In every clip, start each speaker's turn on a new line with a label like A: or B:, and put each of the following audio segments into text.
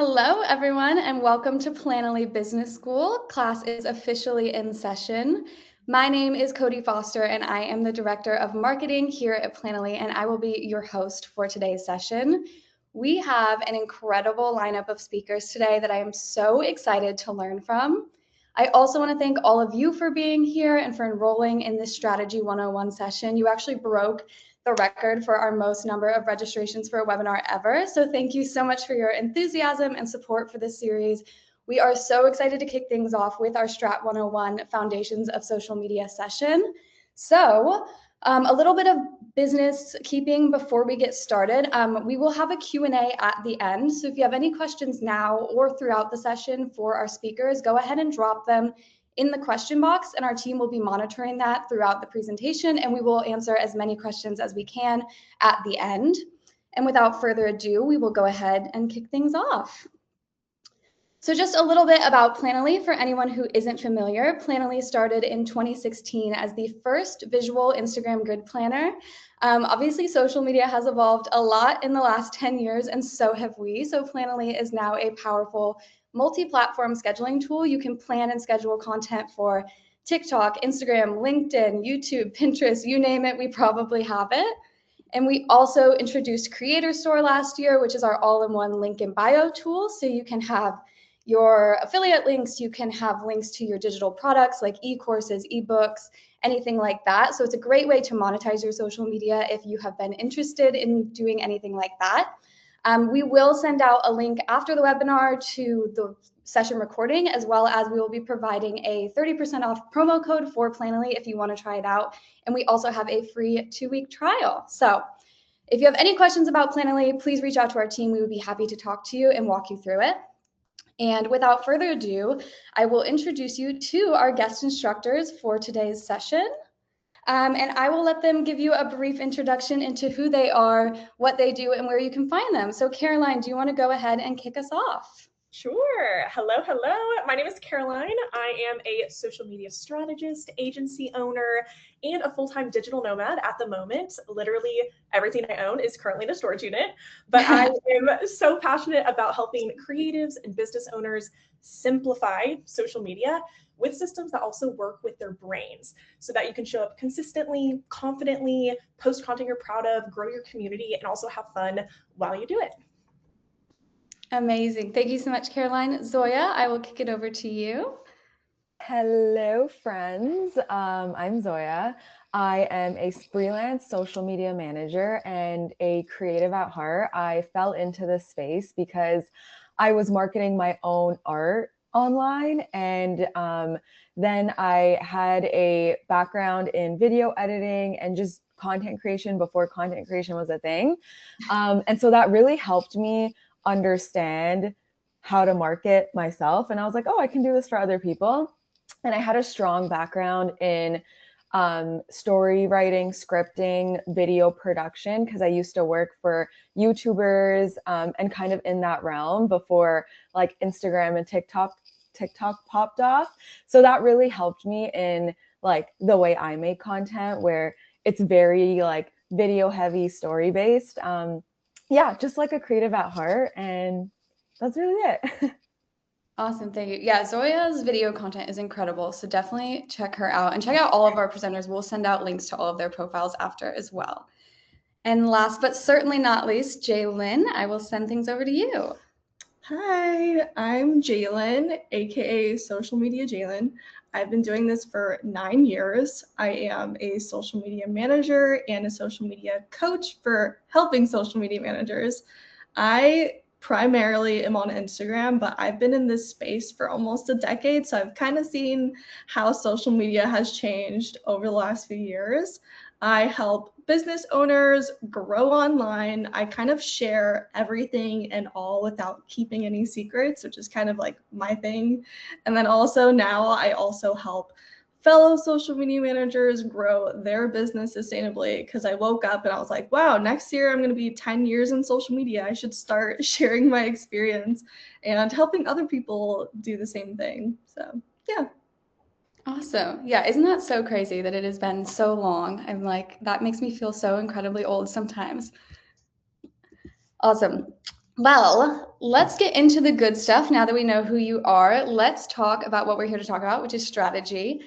A: Hello, everyone, and welcome to Planoly Business School. Class is officially in session. My name is Cody Foster, and I am the Director of Marketing here at Planoly, and I will be your host for today's session. We have an incredible lineup of speakers today that I am so excited to learn from. I also want to thank all of you for being here and for enrolling in this Strategy 101 session. You actually broke the record for our most number of registrations for a webinar ever. So thank you so much for your enthusiasm and support for this series. We are so excited to kick things off with our STRAT101 Foundations of Social Media session. So a little bit of business keeping before we get started. We will have a Q&A at the end. So if you have any questions now or throughout the session for our speakers, go ahead and drop them in the question box, and our team will be monitoring that throughout the presentation, and we will answer as many questions as we can at the end. And without further ado, we will go ahead and kick things off. So just a little bit about Planoly for anyone who isn't familiar. Planoly started in 2016 as the first visual Instagram grid planner. Obviously, social media has evolved a lot in the last 10 years, and so have we. So Planoly is now a powerful multi-platform scheduling tool. You can plan and schedule content for TikTok, Instagram, LinkedIn, YouTube, Pinterest, you name it, we probably have it. And we also introduced Creator Store last year, which is our all-in-one link in bio tool. So you can have your affiliate links, you can have links to your digital products like e-courses, ebooks, anything like that. So it's a great way to monetize your social media if you have been interested in doing anything like that. We will send out a link after the webinar to the session recording, as well as we will be providing a 30% off promo code for Planoly if you want to try it out. And we also have a free 2-week trial. So if you have any questions about Planoly, please reach out to our team. We would be happy to talk to you and walk you through it. And without further ado, I will introduce you to our guest instructors for today's session. And I will let them give you a brief introduction into who they are, what they do, and where you can find them. So Caroline, do you want to go ahead and kick us off?
B: Sure. Hello. My name is Caroline. I am a social media strategist, agency owner, and a full-time digital nomad at the moment. Literally everything I own is currently in a storage unit, but I am so passionate about helping creatives and business owners simplify social media with systems that also work with their brains so that you can show up consistently, confidently, post content you're proud of, grow your community, and also have fun while you do it.
A: Amazing. Thank you so much, Caroline. Zoya, I will kick it over to you.
C: Hello, friends. I'm Zoya. I am a freelance social media manager and a creative at heart. I fell into this space because I was marketing my own art online, and then I had a background in video editing and just content creation before content creation was a thing. And so that really helped me understand how to market myself. And I was like, oh, I can do this for other people. And I had a strong background in story writing, scripting, video production, because I used to work for YouTubers and kind of in that realm before like Instagram and TikTok popped off. So that really helped me in like the way I make content, where it's very like video heavy, story based. Yeah, just like a creative at heart. And that's really it.
A: Awesome, thank you. Yeah, Zoya's video content is incredible, so definitely check her out and check out all of our presenters. We'll send out links to all of their profiles after as well. And last but certainly not least, Jalyn, I will send things over to you.
D: Hi, I'm Jalyn, aka Social Media Jalyn. I've been doing this for 9 years. I am a social media manager and a social media coach for helping social media managers. I primarily am on Instagram, but I've been in this space for almost a decade, so I've kind of seen how social media has changed over the last few years. I help business owners grow online. I kind of share everything and all without keeping any secrets, which is kind of like my thing. And then also now I also help fellow social media managers grow their business sustainably, because I woke up and I was like, wow, next year I'm going to be 10 years in social media. I should start sharing my experience and helping other people do the same thing. So yeah.
A: Awesome. Yeah, isn't that so crazy that it has been so long? I'm like, that makes me feel so incredibly old sometimes. Awesome. Well, let's get into the good stuff now that we know who you are. Let's talk about what we're here to talk about, which is strategy.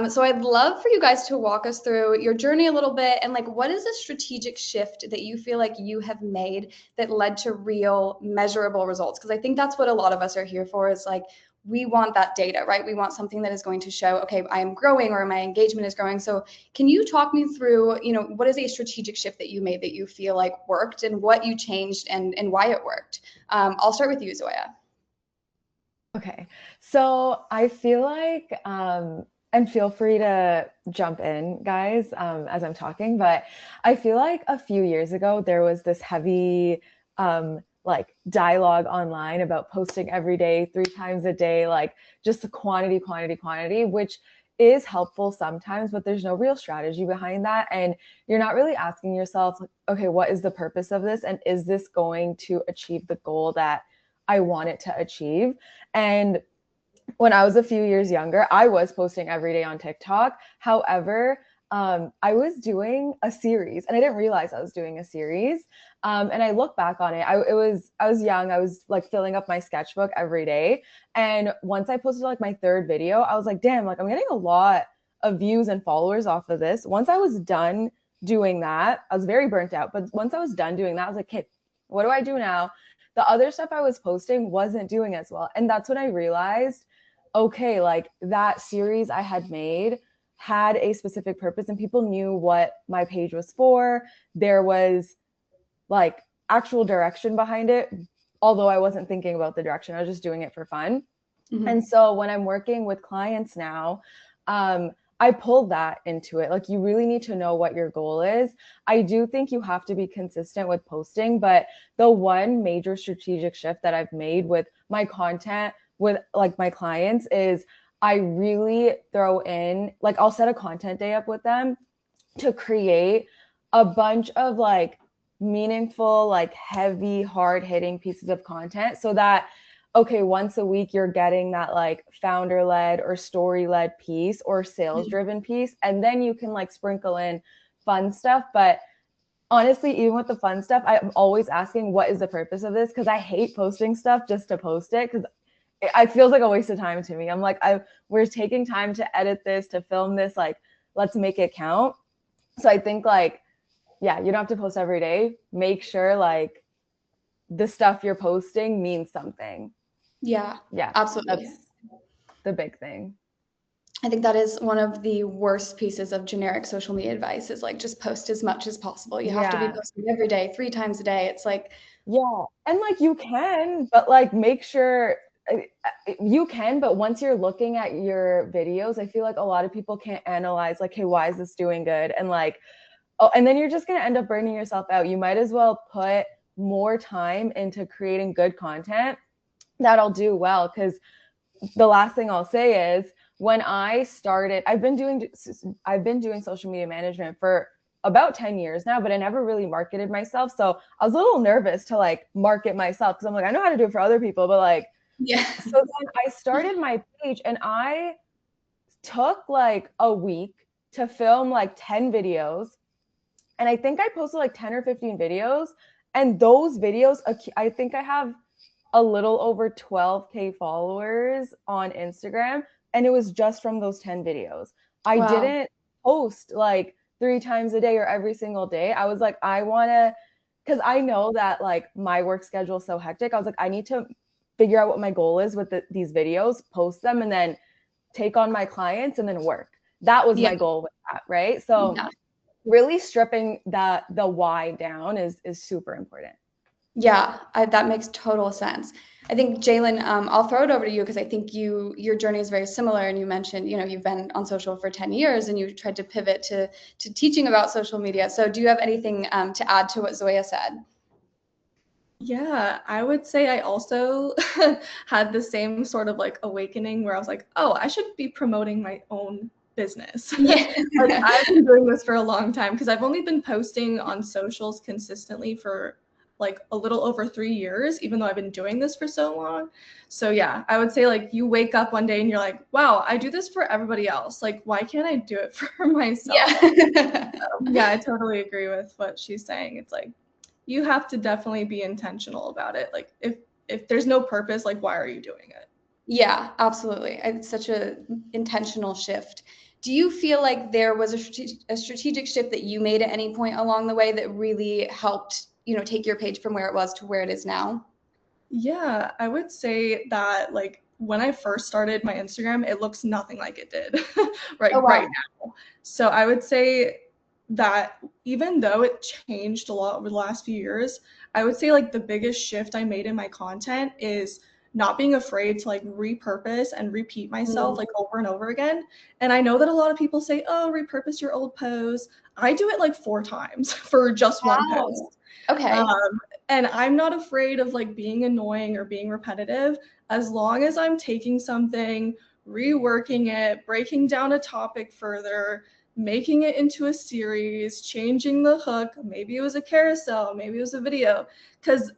A: So I'd love for you guys to walk us through your journey a little bit and like what is a strategic shift that you feel like you have made that led to real measurable results? Because I think that's what a lot of us are here for is like we want that data, right? We want something that is going to show, okay, I am growing or my engagement is growing. So can you talk me through, what is a strategic shift that you made that you feel like worked and what you changed and why it worked? I'll start with you, Zoya.
C: Okay, so I feel like, and feel free to jump in, guys, as I'm talking, but I feel like a few years ago, there was this heavy, like dialogue online about posting every day, 3 times a day, like just the quantity, which is helpful sometimes, but there's no real strategy behind that. And you're not really asking yourself, okay, what is the purpose of this? And is this going to achieve the goal that I want it to achieve? And when I was a few years younger, I was posting every day on TikTok. However, I was doing a series and I didn't realize I was doing a series. And I look back on it, I was young. I was like filling up my sketchbook every day. And once I posted like my 3rd video, I was like, damn, like I'm getting a lot of views and followers off of this. Once I was done doing that, I was very burnt out. But once I was done doing that, I was like, okay, what do I do now? The other stuff I was posting wasn't doing as well. And that's when I realized, okay, like that series I had made had a specific purpose and people knew what my page was for. There was like actual direction behind it, although I wasn't thinking about the direction. I was just doing it for fun. Mm-hmm. And so when I'm working with clients now, I pulled that into it. Like you really need to know what your goal is. I do think you have to be consistent with posting, but the one major strategic shift that I've made with my content with like my clients is I really throw in, like I'll set a content day up with them to create a bunch of like meaningful, like heavy, hard hitting pieces of content so that, okay, once a week you're getting that like founder led or story led piece or sales driven piece. And then you can like sprinkle in fun stuff. But honestly, even with the fun stuff, I'm always asking, what is the purpose of this? Because I hate posting stuff just to post it because it feels like a waste of time to me. I'm like, we're taking time to edit this, to film this, like, let's make it count. So I think like, yeah, you don't have to post every day. Make sure like the stuff you're posting means something.
A: Yeah, absolutely.
C: That's the big thing.
A: I think that is one of the worst pieces of generic social media advice is like, just post as much as possible. You have to be posting every day, 3 times a day. It's like,
C: yeah. And like you can, but like make sure you can, but once you're looking at your videos, I feel like a lot of people can't analyze like, hey, why is this doing good? And like, oh, and then you're just going to end up burning yourself out. You might as well put more time into creating good content that'll do well. Because the last thing I'll say is when I started, I've been doing social media management for about 10 years now, but I never really marketed myself. So I was a little nervous to like market myself because I'm like, I know how to do it for other people, but like, yeah. So then I started my page and I took like a week to film like 10 videos. And I think I posted like 10 or 15 videos. And those videos, I think I have a little over 12K followers on Instagram. And it was just from those 10 videos. I didn't post like 3 times a day or every single day. I was like, I want to, because I know that like my work schedule is so hectic. I was like, I need to figure out what my goal is with these videos, post them, and then take on my clients and then work. That was my goal with that, right? So really stripping the why down is super important.
A: Yeah, that makes total sense. I think, Jalyn, I'll throw it over to you because I think your journey is very similar. And you mentioned, you've been on social for 10 years and you tried to pivot to teaching about social media. So do you have anything to add to what Zoya said?
D: Yeah, I would say I also had the same sort of like awakening where I was like, oh, I should be promoting my own business. Yeah. Like, I've been doing this for a long time because I've only been posting on socials consistently for like a little over 3 years, even though I've been doing this for so long. So yeah, I would say like you wake up one day and you're like, wow, I do this for everybody else. Like, why can't I do it for myself? Yeah, I totally agree with what she's saying. It's like, you have to definitely be intentional about it. Like if there's no purpose, like why are you doing it?
A: Yeah, absolutely. It's such a intentional shift. Do you feel like there was a strategic shift that you made at any point along the way that really helped, take your page from where it was to where it is now?
D: Yeah, I would say that like when I first started my Instagram, it looks nothing like it did
A: Oh,
D: right
A: wow.
D: now. So I would say that even though it changed a lot over the last few years, I would say like the biggest shift I made in my content is not being afraid to like repurpose and repeat myself like over and over again. And I know that a lot of people say, "Oh, repurpose your old post." I do it like 4 times for just one
A: Wow.
D: post.
A: Okay.
D: And I'm not afraid of like being annoying or being repetitive as long as I'm taking something, reworking it, breaking down a topic further, making it into a series, changing the hook. Maybe it was a carousel, maybe it was a video, because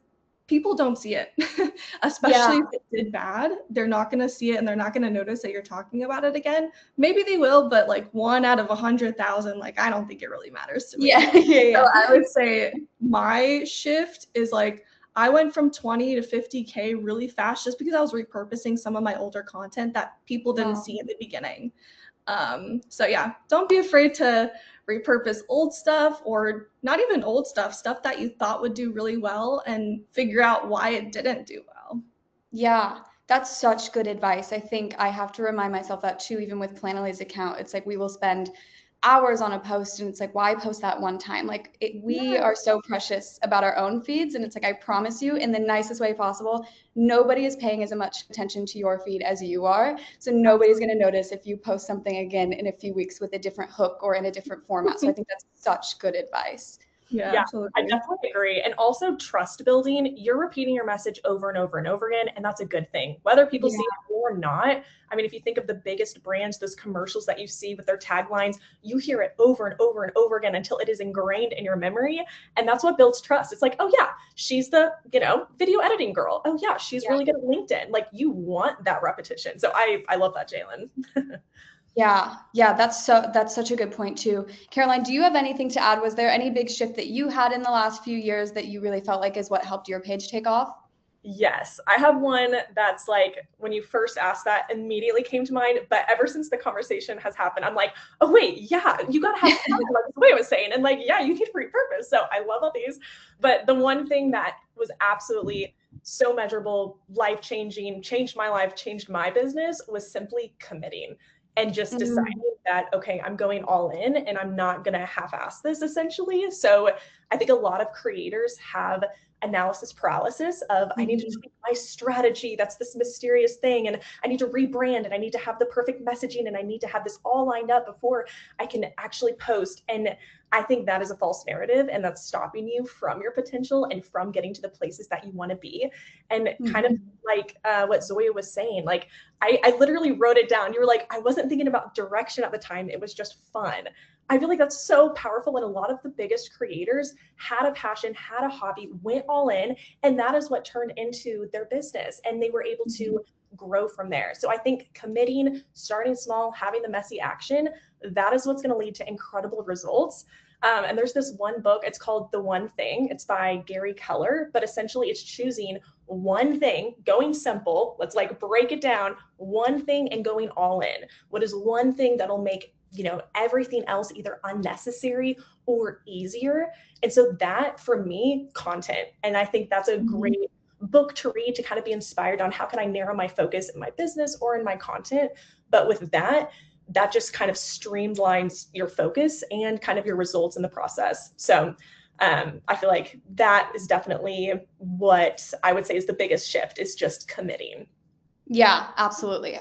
D: people don't see it,
A: Yeah.
D: especially if it did bad. They're not going to see it and they're not going to notice that you're talking about it again. Maybe they will, but like 1 out of 100,000, like I don't think it really matters to me.
A: Yeah. Yeah.
D: So
A: Yeah.
D: I would say my shift is like I went from 20 to 50K really fast just because I was repurposing some of my older content that people didn't
A: Wow.
D: see in the beginning. So yeah, don't be afraid to repurpose old stuff or not even old stuff that you thought would do really well and figure out why it didn't do well.
A: Yeah, that's such good advice. I think I have to remind myself that too, even with Planoly's account. It's like we will spend hours on a post and it's like, why post that one time? Like we
D: Yeah.
A: are so precious about our own feeds. And it's like, I promise you, in the nicest way possible, nobody is paying as much attention to your feed as you are. So nobody's going to notice if you post something again in a few weeks with a different hook or in a different format. So I think that's such good advice.
D: Yeah,
B: Yeah, I
D: absolutely.
B: definitely agree. And also trust building, you're repeating your message over and over and over again, and that's a good thing. Whether people
A: Yeah.
B: see it or not, I mean, if you think of the biggest brands, those commercials that you see with their taglines, you hear it over and over and over again until it is ingrained in your memory. And that's what builds trust. It's like, oh yeah, she's the, video editing girl. Oh yeah, she's
A: Yeah.
B: really good at LinkedIn. Like you want that repetition. So I love that, Jalyn.
A: Yeah, that's such a good point too. Caroline, do you have anything to add? Was there any big shift that you had in the last few years that you really felt like is what helped your page take off?
B: Yes, I have one that's like when you first asked that immediately came to mind, but ever since the conversation has happened, I'm like, oh wait, yeah, you gotta have fun, like the way I was saying, and like, yeah, you need to repurpose. So I love all these, but the one thing that was absolutely so measurable, life changing, changed my life, changed my business was simply committing and just deciding that okay, I'm going all in and I'm not gonna half-ass this essentially. So I think a lot of creators have analysis paralysis of I need to tweak my strategy. That's this mysterious thing. And I need to rebrand and I need to have the perfect messaging and I need to have this all lined up before I can actually post. And I think that is a false narrative and that's stopping you from your potential and from getting to the places that you want to be. And kind of like what Zoya was saying, like I literally wrote it down. You were like, I wasn't thinking about direction at the time. It was just fun. I feel like that's so powerful. And a lot of the biggest creators had a passion, had a hobby, went all in, and that is what turned into their business. And they were able to grow from there. So I think committing, starting small, having the messy action, that is what's going to lead to incredible results. And there's this one book, it's called The One Thing. It's by Gary Keller, but essentially it's choosing one thing, going simple. Let's like break it down, one thing and going all in. What is one thing that'll make everything else either unnecessary or easier? And so that for me, content. And I think that's a great book to read to kind of be inspired on how can I narrow my focus in my business or in my content. But with that just kind of streamlines your focus and kind of your results in the process. So I feel like that is definitely what I would say is the biggest shift is just committing.
A: Yeah, absolutely.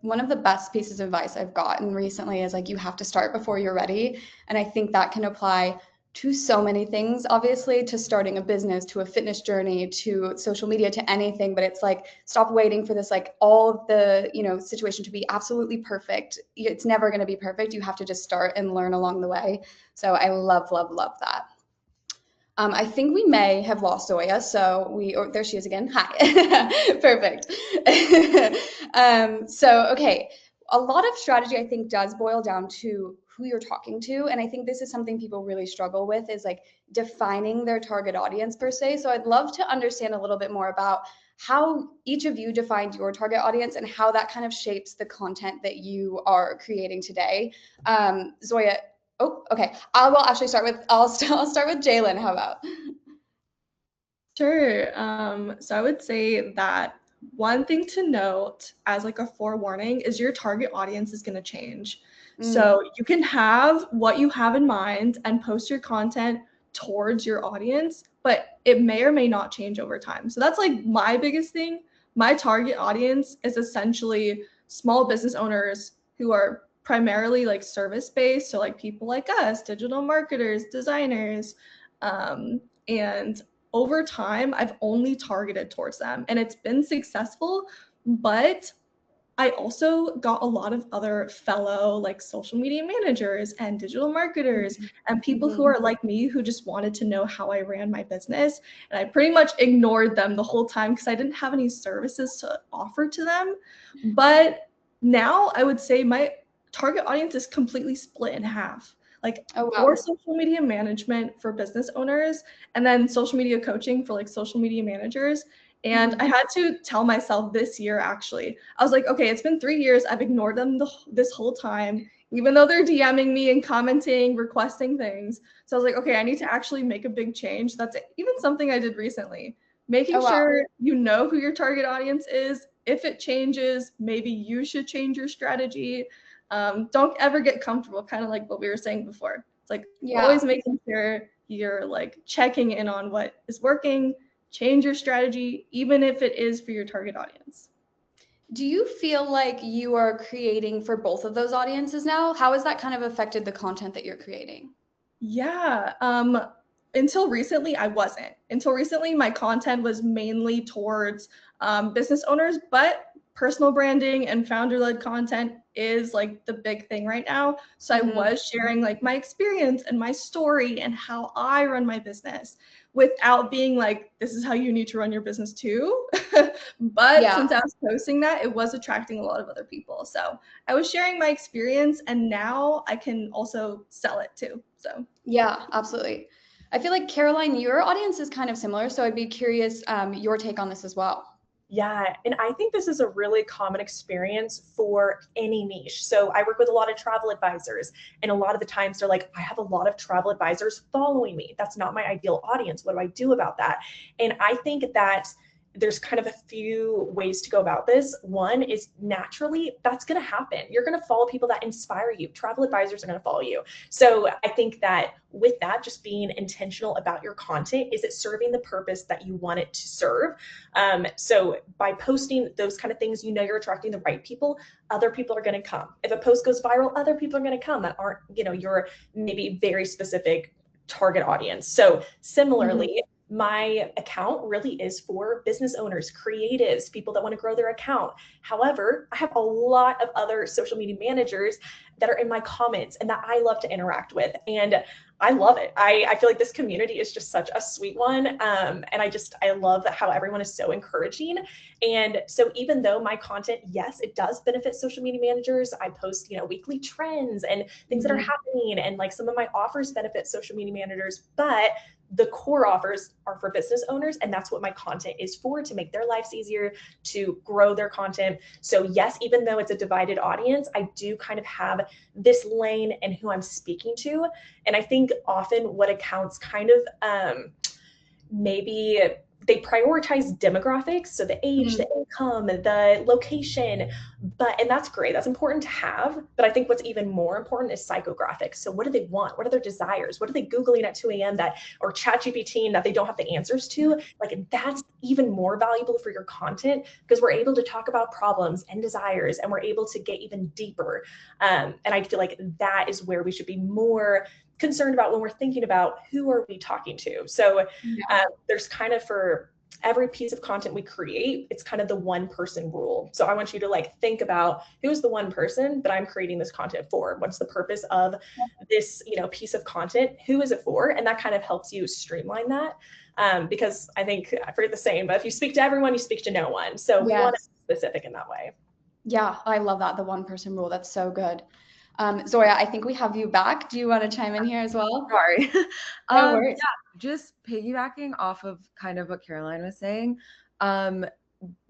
A: One of the best pieces of advice I've gotten recently is like you have to start before you're ready. And I think that can apply to so many things, obviously, to starting a business, to a fitness journey, to social media, to anything. But it's like stop waiting for this, like all of the, situation to be absolutely perfect. It's never going to be perfect. You have to just start and learn along the way. So I love, love, love that. I think we may have lost Zoya, so there she is again. Hi. Perfect. Okay. A lot of strategy, I think, does boil down to who you're talking to. And I think this is something people really struggle with, is like defining their target audience per se. So I'd love to understand a little bit more about how each of you defined your target audience and how that kind of shapes the content that you are creating today. Zoya, oh, okay. I will actually start with, I'll start with Jalyn. How about?
D: Sure. So I would say that one thing to note as like a forewarning is your target audience is going to change. So you can have what you have in mind and post your content towards your audience, but it may or may not change over time. So that's like my biggest thing. My target audience is essentially small business owners who are primarily like service based. So like people like us, digital marketers, designers, and over time, I've only targeted towards them and it's been successful, but I also got a lot of other fellow like social media managers and digital marketers and people who are like me who just wanted to know how I ran my business. And I pretty much ignored them the whole time because I didn't have any services to offer to them. But now I would say my target audience is completely split in half. Like for social media management for business owners, and then social media coaching for like social media managers. And I had to tell myself this year, actually, I was like, okay, it's been 3 years. I've ignored them this whole time, even though they're DMing me and commenting, requesting things. So I was like, okay, I need to actually make a big change. That's even something I did recently, making sure you know who your target audience is. If it changes, maybe you should change your strategy. Don't ever get comfortable, kind of like what we were saying before. It's like always making sure you're like checking in on what is working, change your strategy, even if it is for your target audience.
A: Do you feel like you are creating for both of those audiences now? How has that kind of affected the content that you're creating?
D: Yeah. Until recently, I wasn't. Until recently, my content was mainly towards business owners, but personal branding and founder-led content is like the big thing right now. So I was sharing like my experience and my story and how I run my business without being like, this is how you need to run your business too. But since I was posting that, it was attracting a lot of other people. So I was sharing my experience and now I can also sell it too. So
A: yeah, absolutely. I feel like Caroline, your audience is kind of similar. So I'd be curious your take on this as well.
B: Yeah, and I think this is a really common experience for any niche. So I work with a lot of travel advisors, and a lot of the times they're like, I have a lot of travel advisors following me. That's not my ideal audience. What do I do about that? And I think that there's kind of a few ways to go about this. One is naturally that's going to happen. You're going to follow people that inspire you. Travel advisors are going to follow you. So I think that with that, just being intentional about your content, is it serving the purpose that you want it to serve? So by posting those kind of things, you know you're attracting the right people. Other people are going to come. If a post goes viral, other people are going to come that aren't, your maybe very specific target audience. So similarly, my account really is for business owners, creatives, people that want to grow their account. However, I have a lot of other social media managers that are in my comments and that I love to interact with. And I love it. I feel like this community is just such a sweet one. And I love how everyone is so encouraging. And so even though my content, yes, it does benefit social media managers. I post, weekly trends and things that are happening. And like some of my offers benefit social media managers, but the core offers are for business owners. And that's what my content is for, to make their lives easier, to grow their content. So yes, even though it's a divided audience, I do kind of have this lane and who I'm speaking to. And I think often what accounts kind of maybe they prioritize demographics, so the age, the income, the location, and that's great. That's important to have. But I think what's even more important is psychographics. So what do they want? What are their desires? What are they Googling at 2 a.m. or ChatGPT that they don't have the answers to? Like that's even more valuable for your content, because we're able to talk about problems and desires, and we're able to get even deeper. And I feel like that is where we should be more concerned about when we're thinking about who are we talking to. So there's kind of, for every piece of content we create, it's kind of the one person rule. So I want you to like think about, who's the one person that I'm creating this content for? What's the purpose of this, piece of content? Who is it for? And that kind of helps you streamline that. Because I think, I forget the saying, but if you speak to everyone, you speak to no one. So we want to be specific in that way.
A: Yeah, I love that. The one person rule. That's so good. Zoya, I think we have you back. Do you want to chime in here as well?
C: Sorry.
A: No worries.
C: Yeah, just piggybacking off of kind of what Caroline was saying,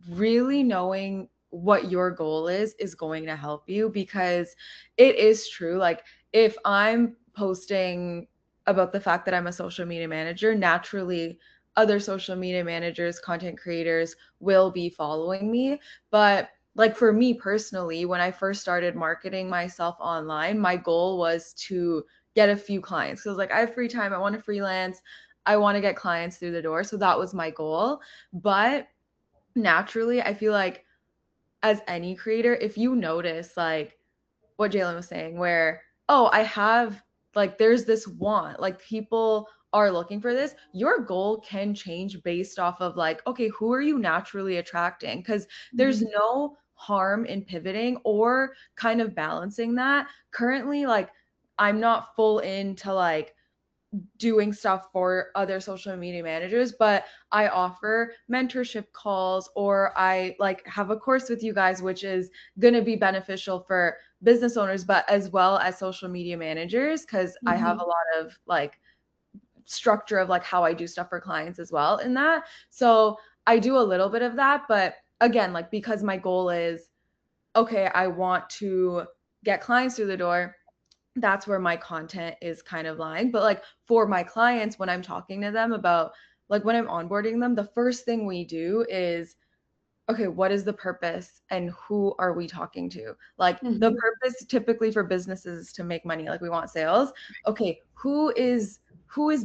C: really knowing what your goal is going to help you, because it is true. Like, if I'm posting about the fact that I'm a social media manager, naturally other social media managers, content creators will be following me. But like for me personally, when I first started marketing myself online, my goal was to get a few clients. So I was like, I have free time, I want to freelance, I want to get clients through the door. So that was my goal. But naturally, I feel like as any creator, if you notice like what Jalyn was saying, where, oh, I have like, there's this want, like people are looking for this, your goal can change based off of like, okay, who are you naturally attracting? Because there's no harm in pivoting or kind of balancing that. Currently, like, I'm not full into like doing stuff for other social media managers, but I offer mentorship calls, or I like have a course with you guys, which is going to be beneficial for business owners, but as well as social media managers, because I have a lot of like structure of like how I do stuff for clients as well in that. So I do a little bit of that, but again, like, because my goal is, okay, I want to get clients through the door, that's where my content is kind of lying. But like for my clients, when I'm talking to them about, like, when I'm onboarding them, the first thing we do is, okay, what is the purpose and who are we talking to? Like the purpose typically for businesses is to make money. Like, we want sales. Okay, who is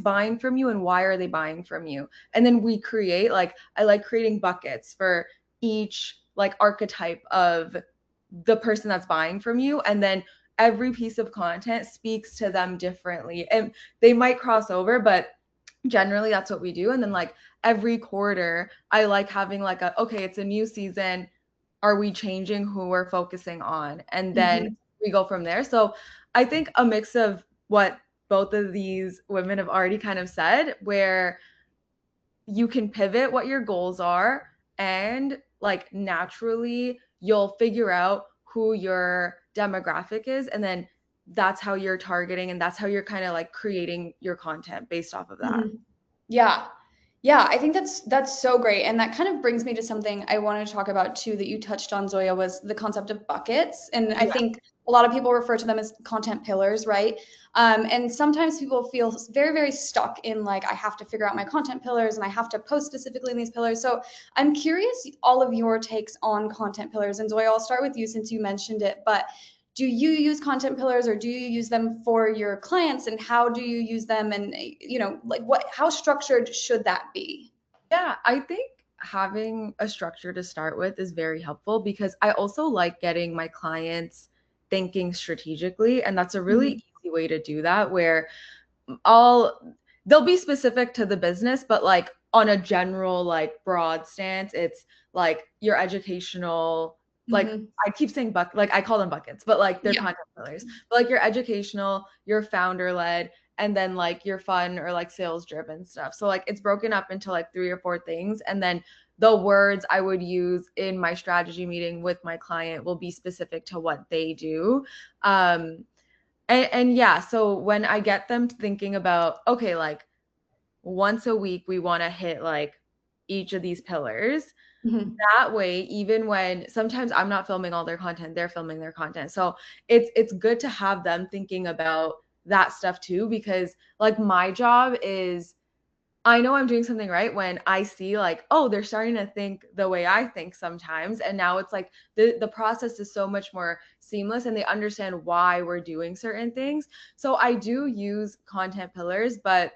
C: buying from you and why are they buying from you? And then we create, like, I like creating buckets for each like archetype of the person that's buying from you, and then every piece of content speaks to them differently, and they might cross over, but generally that's what we do. And then like every quarter, I like having like a, okay, it's a new season, are we changing who we're focusing on? And then we go from there. So I think a mix of what both of these women have already kind of said, where you can pivot what your goals are, and like naturally you'll figure out who your demographic is, and then that's how you're targeting, and that's how you're kind of like creating your content based off of that.
A: Yeah. Yeah, I think that's so great. And that kind of brings me to something I wanted to talk about too that you touched on, Zoya, was the concept of buckets. And I think a lot of people refer to them as content pillars, right? And sometimes people feel very, very stuck in like, I have to figure out my content pillars and I have to post specifically in these pillars. So I'm curious all of your takes on content pillars. And Zoya, I'll start with you since you mentioned it, but do you use content pillars, or do you use them for your clients, and how do you use them? And, like how structured should that be?
C: Yeah, I think having a structure to start with is very helpful, because I also like getting my clients thinking strategically. And that's a really easy way to do that, where they'll be specific to the business, but like on a general, like broad stance, it's like your educational, like I keep saying like I call them buckets, but like they're content pillars, but like your educational, your founder led, and then like your fun or like sales driven stuff. So like it's broken up into like 3 or 4 things. And then the words I would use in my strategy meeting with my client will be specific to what they do. And yeah, so when I get them thinking about, okay, like once a week, we want to hit like each of these pillars. That way, even when sometimes I'm not filming all their content, they're filming their content. So it's good to have them thinking about that stuff too, because like my job is, I know I'm doing something right when I see like, oh, they're starting to think the way I think sometimes. And now it's like the process is so much more seamless, and they understand why we're doing certain things. So I do use content pillars, but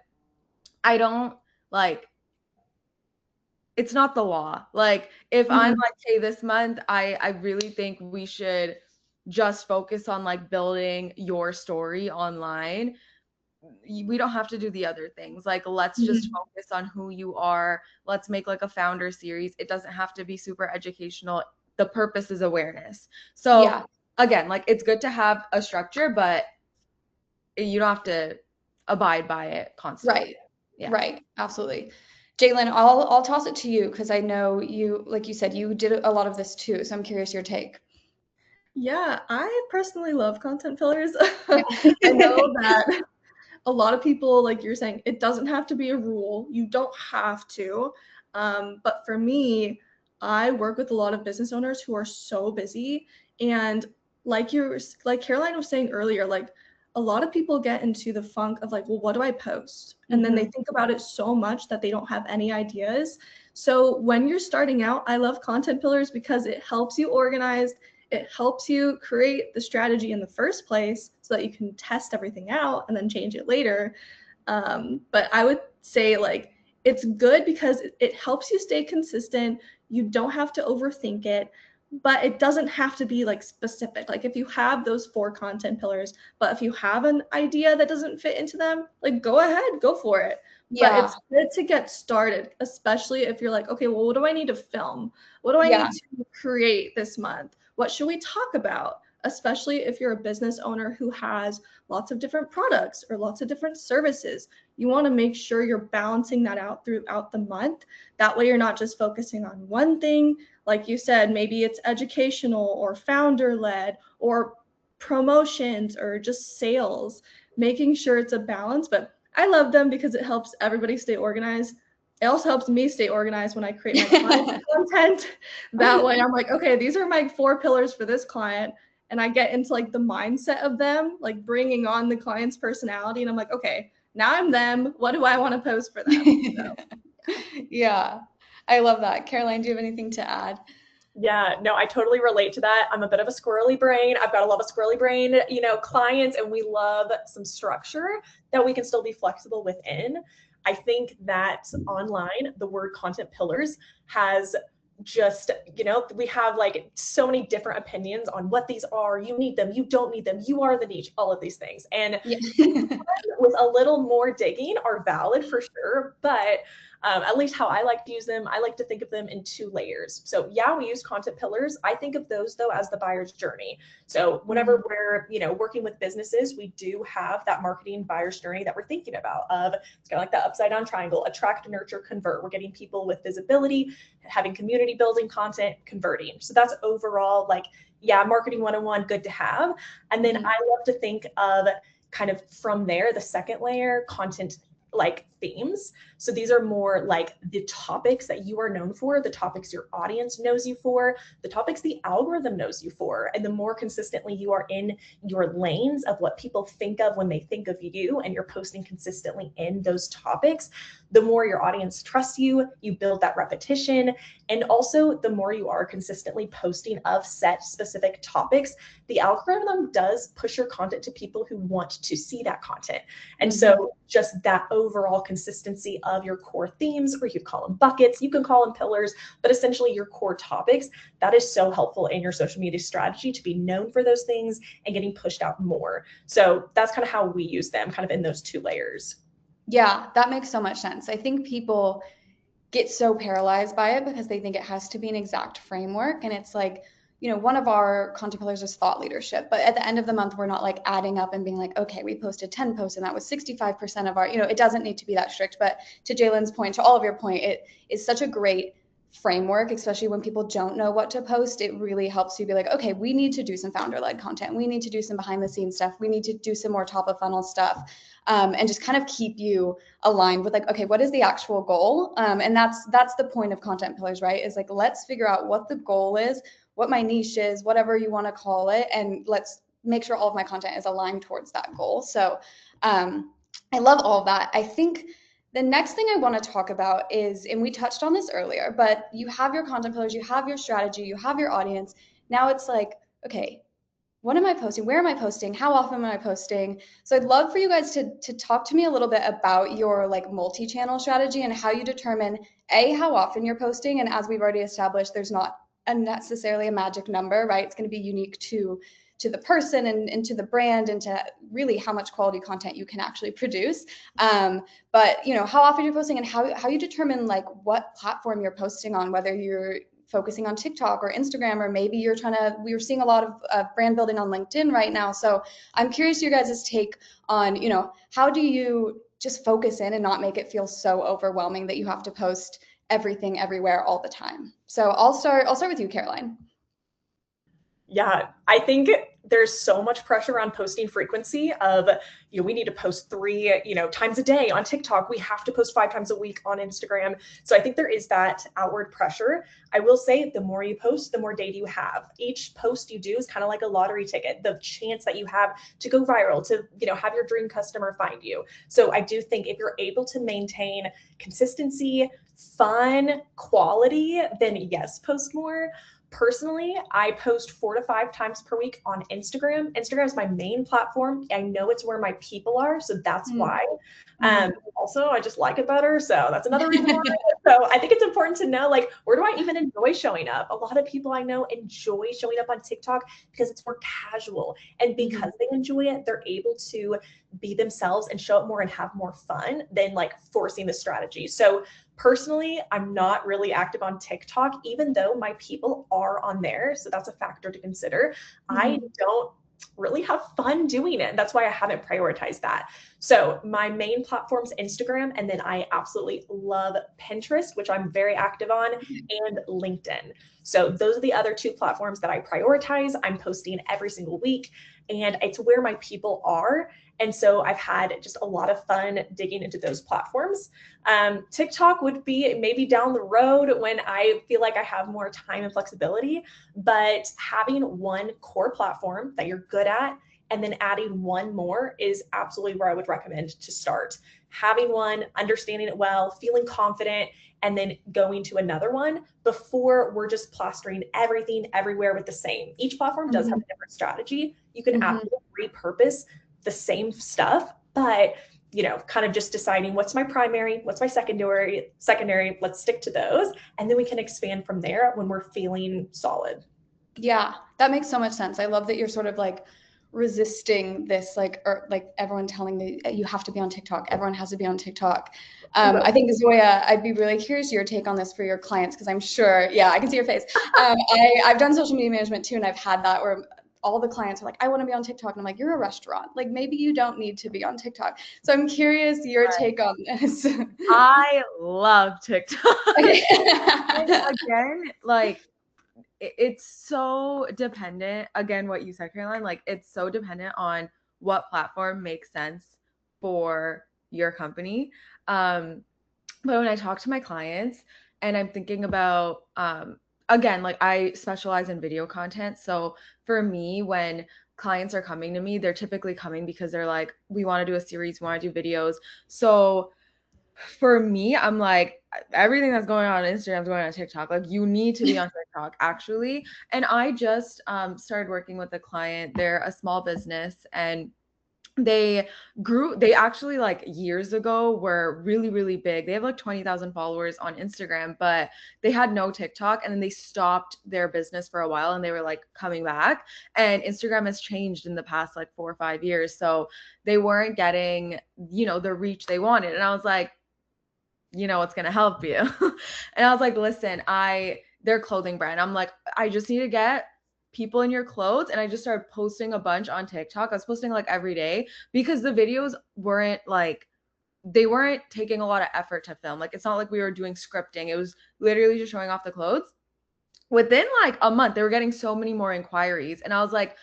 C: I don't like, it's not the law. Like if I'm like, hey, this month, I really think we should just focus on like building your story online, we don't have to do the other things. Like, let's just focus on who you are. Let's make like a founder series. It doesn't have to be super educational. The purpose is awareness. So again, like it's good to have a structure, but you don't have to abide by it constantly.
A: Right. Absolutely. Jalyn, I'll toss it to you because I know you, like you said, you did a lot of this too. So I'm curious your take.
D: Yeah, I personally love content pillars.
A: Yeah.
D: I know that a lot of people, like you're saying, it doesn't have to be a rule. You don't have to. But for me, I work with a lot of business owners who are so busy. And like Caroline was saying earlier, like a lot of people get into the funk of like, well, what do I post? And then they think about it so much that they don't have any ideas. So when you're starting out, I love content pillars because it helps you organize. It helps you create the strategy in the first place so that you can test everything out and then change it later. But I would say like it's good because it helps you stay consistent. You don't have to overthink it, but it doesn't have to be like specific. Like if you have those 4 content pillars, but if you have an idea that doesn't fit into them, like go ahead, go for it. But
A: Yeah.
D: it's good to get started, especially if you're like, okay, well, what do I need to film? What do I
A: Yeah.
D: need to create this month? What should we talk about? Especially if you're a business owner who has lots of different products or lots of different services. You want to make sure you're balancing that out throughout the month. That way, you're not just focusing on one thing. Like you said, maybe it's educational or founder led or promotions or just sales, making sure it's a balance. But I love them because it helps everybody stay organized. It also helps me stay organized when I create my client content. That way I'm like, okay, these are my 4 pillars for this client. And I get into like the mindset of them, like bringing on the client's personality. And I'm like, okay, now I'm them. What do I want to post for them? So,
A: Yeah. I love that. Caroline, do you have anything to add?
B: Yeah, no, I totally relate to that. I'm a bit of a squirrely brain. I've got a lot of squirrely brain, clients, and we love some structure that we can still be flexible within. I think that online, the word content pillars has just, we have like so many different opinions on what these are. You need them, you don't need them, you are the niche, all of these things. And
A: Yeah.
B: with a little more digging are valid for sure, but at least how I like to use them, I like to think of them in 2 layers. So yeah, we use content pillars. I think of those though as the buyer's journey. So whenever we're, working with businesses, we do have that marketing buyer's journey that we're thinking about of, it's kind of like that upside down triangle: attract, nurture, convert. We're getting people with visibility, having community building content, converting. So that's overall like, yeah, marketing 101, good to have. And then I love to think of kind of from there, the second layer, content like themes. So these are more like the topics that you are known for, the topics your audience knows you for, the topics the algorithm knows you for. And the more consistently you are in your lanes of what people think of when they think of you, and you're posting consistently in those topics, the more your audience trusts you, you build that repetition. And also the more you are consistently posting of set specific topics, the algorithm does push your content to people who want to see that content. And so just that overall consistency of your core themes, or you call them buckets, you can call them pillars, but essentially your core topics, that is so helpful in your social media strategy to be known for those things and getting pushed out more. So that's kind of how we use them, kind of in those 2 layers.
A: Yeah, that makes so much sense. I think people get so paralyzed by it because they think it has to be an exact framework. And it's like, one of our content pillars is thought leadership. But at the end of the month, we're not like adding up and being like, okay, we posted 10 posts and that was 65% of our, it doesn't need to be that strict. But to Jalyn's point, to all of your point, it is such a great framework, especially when people don't know what to post. It really helps you be like, okay, we need to do some founder-led content. We need to do some behind-the-scenes stuff. We need to do some more top-of-funnel stuff, and just kind of keep you aligned with like, okay, what is the actual goal? And that's the point of content pillars, right? Is like, let's figure out what the goal is, what my niche is, whatever you want to call it, and let's make sure all of my content is aligned towards that goal. So I love all of that. I think the next thing I want to talk about is, and we touched on this earlier, but you have your content pillars, you have your strategy, you have your audience. Now it's like, okay, what am I posting? Where am I posting? How often am I posting? So I'd love for you guys to talk to me a little bit about your like multi-channel strategy and how you determine how often you're posting. And as we've already established, there's not necessarily a magic number, right? It's going to be unique to the person and to the brand and to really how much quality content you can actually produce. But how often you're posting and how you determine like what platform you're posting on, whether you're focusing on TikTok or Instagram, or maybe we're seeing a lot of brand building on LinkedIn right now. So I'm curious your guys' take on, how do you just focus in and not make it feel so overwhelming that you have to post everything everywhere all the time? So I'll start with you, Caroline.
B: Yeah, I think there's so much pressure on posting frequency of, we need to post 3, times a day on TikTok. We have to post 5 times a week on Instagram. So I think there is that outward pressure. I will say the more you post, the more data you have. Each post you do is kind of like a lottery ticket, the chance that you have to go viral, to, have your dream customer find you. So I do think if you're able to maintain consistency, fun, quality, then yes, post more. Personally, I post 4 to 5 times per week on Instagram. Instagram is my main platform. I know it's where my people are, so that's why. Also, I just like it better, so that's another reason why. So I think it's important to know, like, where do I even enjoy showing up? A lot of people I know enjoy showing up on TikTok because it's more casual, and because they enjoy it, they're able to be themselves and show up more and have more fun than like forcing the strategy. So personally, I'm not really active on TikTok, even though my people are on there. So that's a factor to consider. I don't really have fun doing it. That's why I haven't prioritized that. So my main platform's Instagram, and then I absolutely love Pinterest, which I'm very active on, and LinkedIn. So those are the other 2 platforms that I prioritize. I'm posting every single week, and it's where my people are. And so I've had just a lot of fun digging into those platforms. TikTok would be maybe down the road when I feel like I have more time and flexibility, but having one core platform that you're good at and then adding one more is absolutely where I would recommend to start. Having one, understanding it well, feeling confident, and then going to another one before we're just plastering everything everywhere with the same. Each platform does have a different strategy. You can absolutely repurpose the same stuff, but kind of just deciding what's my primary, what's my secondary, let's stick to those. And then we can expand from there when we're feeling solid.
A: Yeah, that makes so much sense. I love that you're sort of like resisting this, like everyone telling me you have to be on TikTok. Everyone has to be on TikTok. I think Zoya, I'd be really curious your take on this for your clients, because I'm sure, yeah, I can see your face. I've done social media management too, and I've had that where all the clients are like, I want to be on TikTok. And I'm like, you're a restaurant. Like, maybe you don't need to be on TikTok. So I'm curious your take on this.
C: I love TikTok. Again, like, it's so dependent, again, what you said, Caroline, like, it's so dependent on what platform makes sense for your company. But when I talk to my clients and I'm thinking about, again, like, I specialize in video content. So for me, when clients are coming to me, they're typically coming because they're like, we want to do a series, we want to do videos. So for me, I'm like, everything that's going on Instagram is going on TikTok. Like, you need to be on TikTok, actually. And I just started working with a client. They're a small business, and they actually, like, years ago were really, really big. They have like 20,000 followers on Instagram, but they had no TikTok, and then they stopped their business for a while, and they were like coming back. And Instagram has changed in the past like 4 or 5 years. So they weren't getting, the reach they wanted. And I was like, what's going to help you? And I was like, listen, their clothing brand. I'm like, I just need to get people in your clothes. And I just started posting a bunch on TikTok. I was posting like every day because the videos weren't like, they weren't taking a lot of effort to film. Like, it's not like we were doing scripting. It was literally just showing off the clothes. Within like a month, they were getting so many more inquiries. And I was like,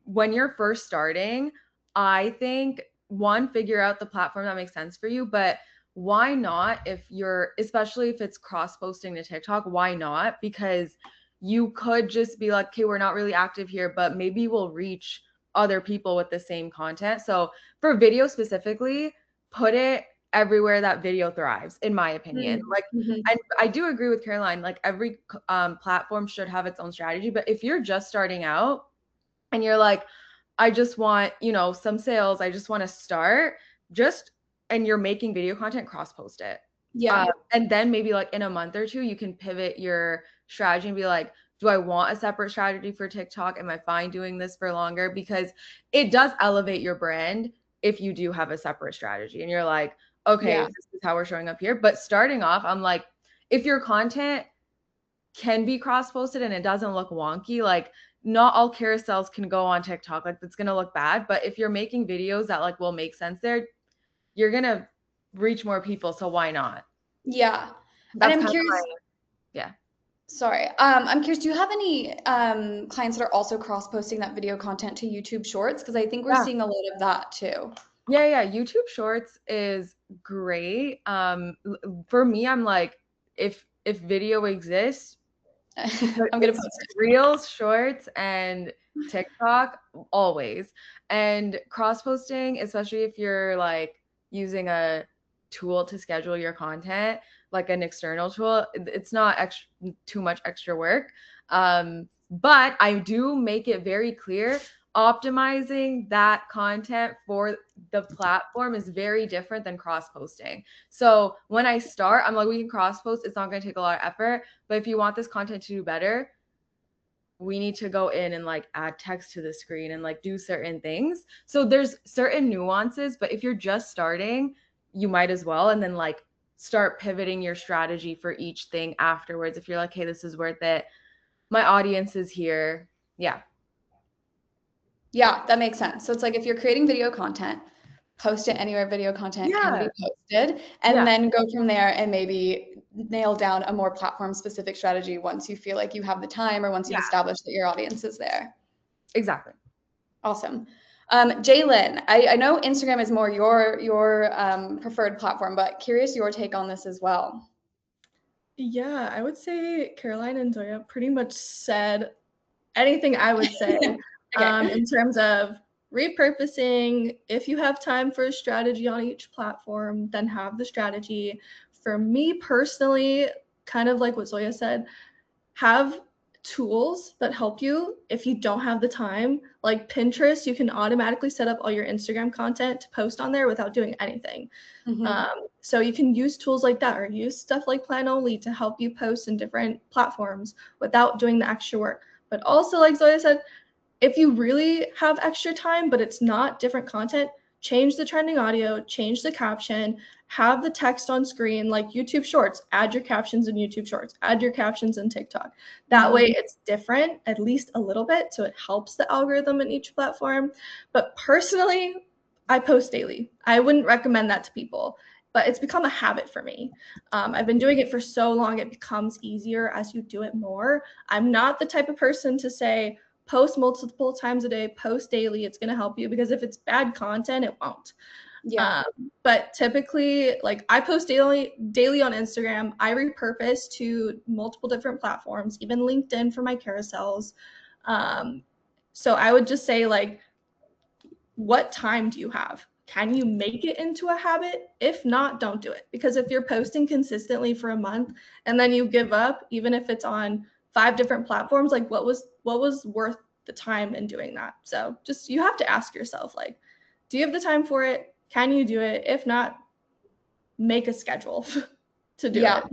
C: when you're first starting, I think, one, figure out the platform that makes sense for you, but why not, especially if it's cross posting to TikTok, why not? Because you could just be like, okay, we're not really active here, but maybe we'll reach other people with the same content. So for video specifically, put it everywhere that video thrives, in my opinion. Like, and I do agree with Caroline, like, every platform should have its own strategy. But if you're just starting out and you're like, I just want, some sales, I just want to start, and you're making video content, cross post it.
A: Yeah.
C: And then maybe like in a month or 2, you can pivot your strategy and be like, do I want a separate strategy for TikTok? Am I fine doing this for longer? Because it does elevate your brand if you do have a separate strategy and you're like, okay, this is how we're showing up here. But starting off, I'm like, if your content can be cross-posted and it doesn't look wonky, like, not all carousels can go on TikTok. Like, it's going to look bad. But if you're making videos that like will make sense there, you're going to reach more people. So why not?
A: Yeah.
C: That's
A: and I'm curious.
C: yeah.
A: Sorry. I'm curious, do you have any clients that are also cross-posting that video content to YouTube Shorts? Because I think we're
C: Yeah.
A: seeing a lot of that too.
C: Yeah. YouTube Shorts is great. For me, I'm like, if video exists,
A: I'm gonna post it.
C: Reels, Shorts, and TikTok always. And cross-posting, especially if you're like using a tool to schedule your content, like an external tool, it's not too much extra work. But I do make it very clear optimizing that content for the platform is very different than cross-posting. So when I start, I'm like, we can cross-post. It's not going to take a lot of effort. But if you want this content to do better, we need to go in and like add text to the screen and like do certain things. So there's certain nuances, but if you're just starting, you might as well. And then like start pivoting your strategy for each thing afterwards. If you're like, hey, this is worth it. My audience is here. Yeah.
A: Yeah, that makes sense. So it's like if you're creating video content, post it anywhere video content can be posted, and then go from there and maybe nail down a more platform specific strategy once you feel like you have the time or once you've established that your audience is there.
C: Exactly.
A: Awesome. Jalyn, I know Instagram is more your preferred platform, but curious your take on this as well.
D: Yeah, I would say Caroline and Zoya pretty much said anything I would say in terms of repurposing. If you have time for a strategy on each platform, then have the strategy. For me personally, kind of like what Zoya said, have tools that help you if you don't have the time. Like Pinterest, you can automatically set up all your Instagram content to post on there without doing anything. So you can use tools like that, or use stuff like Planoly to help you post in different platforms without doing the extra work. But also, like Zoya said, if you really have extra time, but it's not different content, change the trending audio, change the caption, have the text on screen, like YouTube Shorts, add your captions in YouTube Shorts, add your captions in TikTok. That way it's different, at least a little bit, so it helps the algorithm in each platform. But personally, I post daily. I wouldn't recommend that to people, but it's become a habit for me. I've been doing it for so long, it becomes easier as you do it more. I'm not the type of person to say, post multiple times a day, post daily, it's going to help you, because if it's bad content, it won't. But typically, like, I post daily on Instagram. I repurpose to multiple different platforms, even LinkedIn for my carousels. So I would just say, like, what time do you have? Can you make it into a habit? If not, don't do it. Because if you're posting consistently for a month and then you give up, even if it's on 5 different platforms, like what was worth the time in doing that? So just, you have to ask yourself, like, do you have the time for it? Can you do it? If not, make a schedule to do it.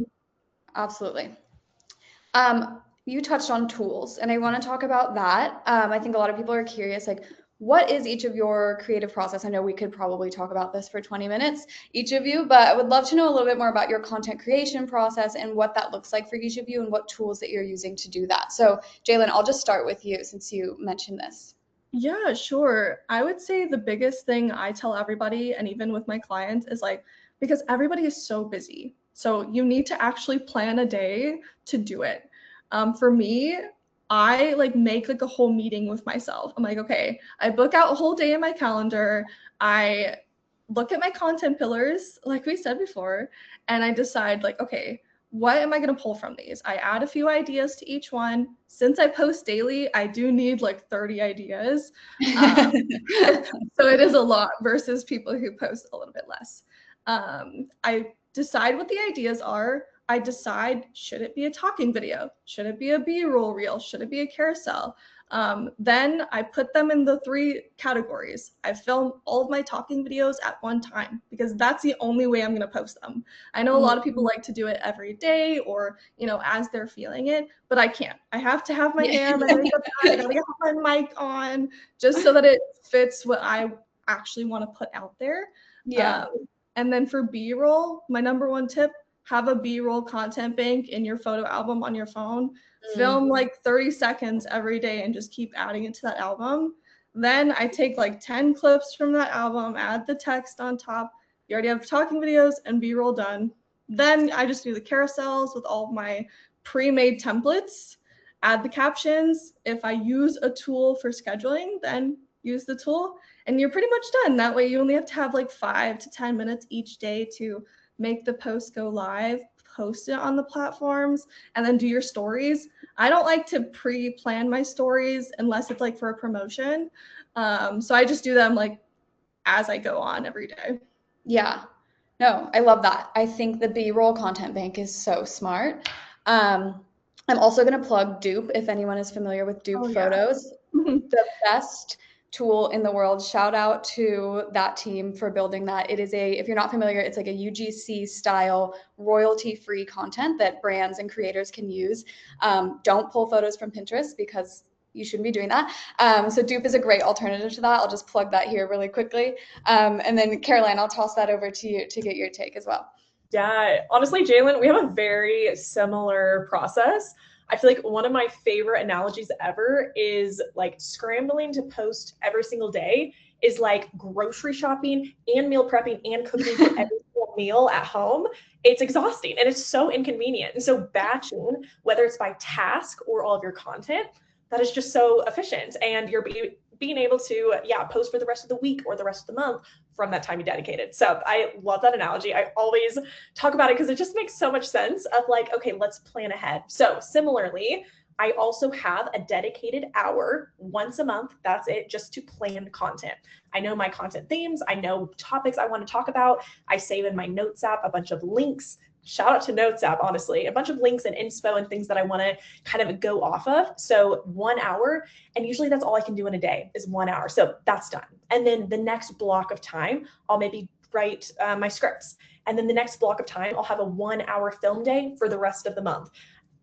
A: Absolutely. You touched on tools, and I want to talk about that. I think a lot of people are curious, like, what is each of your creative process? I know we could probably talk about this for 20 minutes, each of you, but I would love to know a little bit more about your content creation process and what that looks like for each of you and what tools that you're using to do that. So Jalyn, I'll just start with you since you mentioned this.
D: Yeah, sure. I would say the biggest thing I tell everybody, and even with my clients, is like, because everybody is so busy, so you need to actually plan a day to do it. For me, I like make like a whole meeting with myself. I'm like, okay, I book out a whole day in my calendar. I look at my content pillars, like we said before, and I decide, like, okay, what am I going to pull from these? I add a few ideas to each one. Since I post daily, I do need like 30 ideas. So it is a lot versus people who post a little bit less. I decide what the ideas are. I decide, should it be a talking video? Should it be a B-roll reel? Should it be a carousel? Then I put them in the 3 categories. I film all of my talking videos at one time because that's the only way I'm going to post them. I know a lot of people like to do it every day or, you know, as they're feeling it, but I can't. I have to have my hair, my makeup on, I gotta have my mic on, just so that it fits what I actually want to put out there. And then for B-roll, my number 1 tip, have a B-roll content bank in your photo album on your phone. Film like 30 seconds every day and just keep adding it to that album. Then I take like 10 clips from that album, add the text on top. You already have talking videos and B-roll done. Then I just do the carousels with all of my pre-made templates, add the captions. If I use a tool for scheduling, then use the tool, and you're pretty much done. That way you only have to have like 5 to 10 minutes each day to make the post go live, post it on the platforms, and then do your stories. I don't like to pre-plan my stories unless it's like for a promotion. So I just do them like as I go on every day.
A: Yeah, no, I love that. I think the B-roll content bank is so smart. I'm also going to plug Dupe if anyone is familiar with Dupe Photos. The best tool in the world. Shout out to that team for building that. It is if you're not familiar, it's like a UGC style royalty-free content that brands and creators can use. Don't pull photos from Pinterest because you shouldn't be doing that. So Dupe is a great alternative to that. I'll just plug that here really quickly. And then Caroline, I'll toss that over to you to get your take as well.
B: Yeah, honestly, Jalyn, we have a very similar process. I feel like one of my favorite analogies ever is like scrambling to post every single day is like grocery shopping and meal prepping and cooking for every single meal at home. It's exhausting and it's so inconvenient. And so batching, whether it's by task or all of your content, that is just so efficient. And you're being able to, post for the rest of the week or the rest of the month from that time you dedicated. So I love that analogy. I always talk about it because it just makes so much sense of like, okay, let's plan ahead. So similarly, I also have a dedicated hour once a month. That's it, just to plan content. I know my content themes. I know topics I want to talk about. I save in my notes app a bunch of links. Shout out to Notes app, honestly, a bunch of links and inspo and things that I want to kind of go off of. So 1 hour, and usually that's all I can do in a day is 1 hour. So that's done. And then the next block of time, I'll maybe write my scripts. And then the next block of time, I'll have a 1 hour film day for the rest of the month.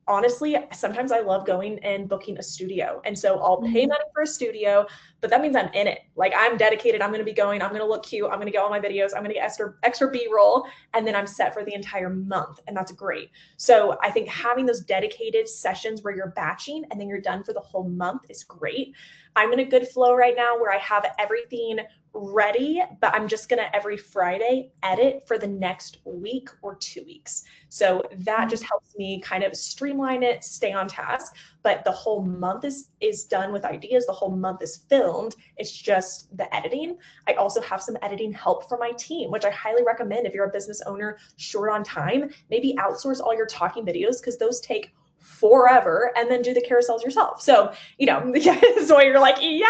B: Honestly, sometimes I love going and booking a studio. And so I'll pay money for a studio, but that means I'm in it. Like I'm dedicated. I'm going to be going. I'm going to look cute. I'm going to get all my videos. I'm going to get extra B-roll. And then I'm set for the entire month. And that's great. So I think having those dedicated sessions where you're batching and then you're done for the whole month is great. I'm in a good flow right now where I have everything ready, but I'm just going to every Friday edit for the next week or 2 weeks. So that just helps me kind of streamline it, stay on task, but the whole month is done with ideas. The whole month is filmed. It's just the editing. I also have some editing help from my team, which I highly recommend if you're a business owner short on time. Maybe outsource all your talking videos because those take forever, and then do the carousels yourself. So, so you're like, yeah.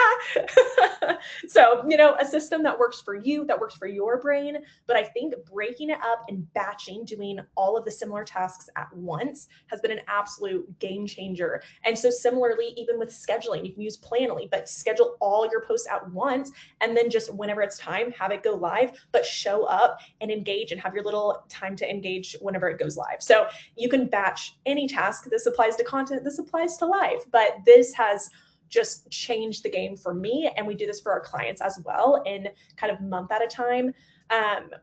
B: So, a system that works for you, that works for your brain. But I think breaking it up and batching, doing all of the similar tasks at once has been an absolute game changer. And so similarly, even with scheduling, you can use Planoly, but schedule all your posts at once. And then just whenever it's time, have it go live, but show up and engage and have your little time to engage whenever it goes live. So you can batch any task. This applies to content, this applies to live, but this has just changed the game for me. And we do this for our clients as well in kind of month at a time.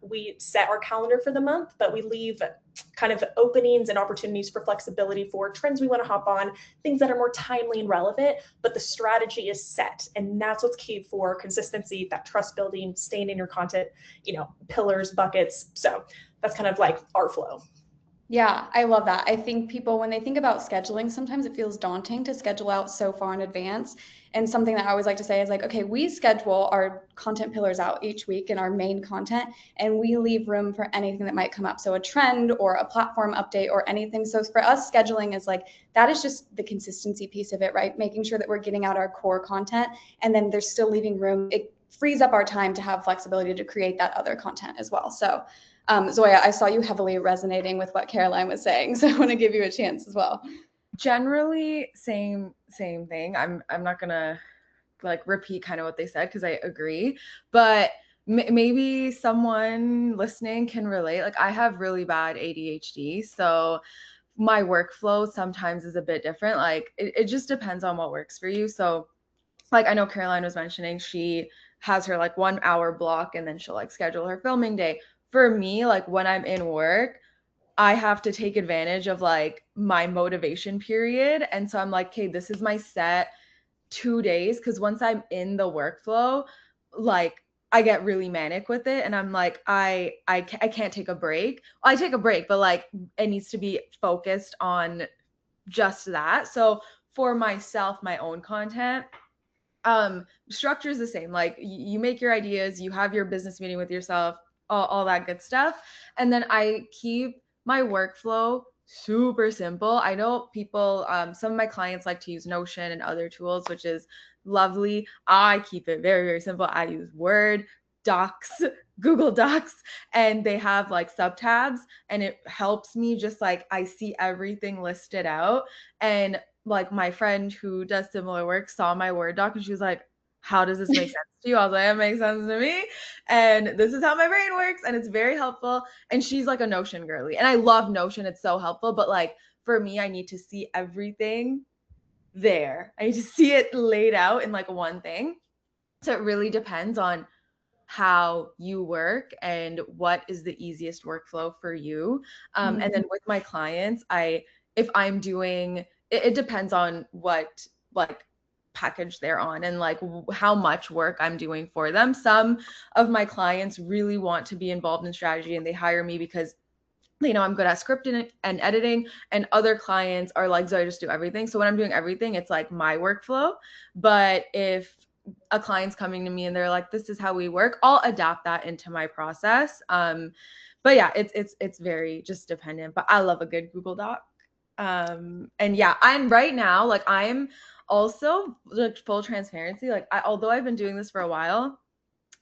B: We set our calendar for the month, but we leave kind of openings and opportunities for flexibility for trends we want to hop on, things that are more timely and relevant, but the strategy is set. And that's what's key for consistency, that trust building, staying in your content, pillars, buckets. So that's kind of like our flow.
A: Yeah, I love that. I think people, when they think about scheduling, sometimes it feels daunting to schedule out so far in advance. And something that I always like to say is like, okay, we schedule our content pillars out each week in our main content, and we leave room for anything that might come up. So a trend or a platform update or anything. So for us, scheduling is like, that is just the consistency piece of it, right? Making sure that we're getting out our core content, and then there's still leaving room. It frees up our time to have flexibility to create that other content as well. So Zoya, I saw you heavily resonating with what Caroline was saying, so I want to give you a chance as well.
C: Generally, same thing. I'm not gonna like repeat kind of what they said because I agree, but maybe someone listening can relate. Like I have really bad ADHD, so my workflow sometimes is a bit different. Like it just depends on what works for you. So like I know Caroline was mentioning, she has her like 1 hour block and then she'll like schedule her filming day. For me, like when I'm in work, I have to take advantage of like my motivation period. And so I'm like, okay, this is my set 2 days. Cause once I'm in the workflow, like I get really manic with it. And I'm like, I can't take a break. I take a break, but like it needs to be focused on just that. So for myself, my own content, structure is the same. Like you make your ideas, you have your business meeting with yourself, all that good stuff. And then I keep my workflow super simple. I know people, some of my clients like to use Notion and other tools, which is lovely. I keep it very, very simple. I use Word, Docs, Google Docs, and they have like sub tabs, and it helps me just like I see everything listed out. And like my friend who does similar work saw my Word doc and she was like, how does this make sense to you? I was like, it makes sense to me. And this is how my brain works. And it's very helpful. And she's like a Notion girly. And I love Notion. It's so helpful. But like for me, I need to see everything there. I need to see it laid out in like one thing. So it really depends on how you work and what is the easiest workflow for you. And then with my clients, if I'm doing, it depends on what like package they're on and like how much work I'm doing for them. Some of my clients really want to be involved in strategy and they hire me because they know I'm good at scripting and editing, and other clients are like, Zoe, just do everything. So when I'm doing everything, it's like my workflow. But if a client's coming to me and they're like, this is how we work, I'll adapt that into my process. But yeah, it's very just dependent. But I love a good Google Doc. And yeah, I'm right now, like I'm also like full transparency. Like although I've been doing this for a while,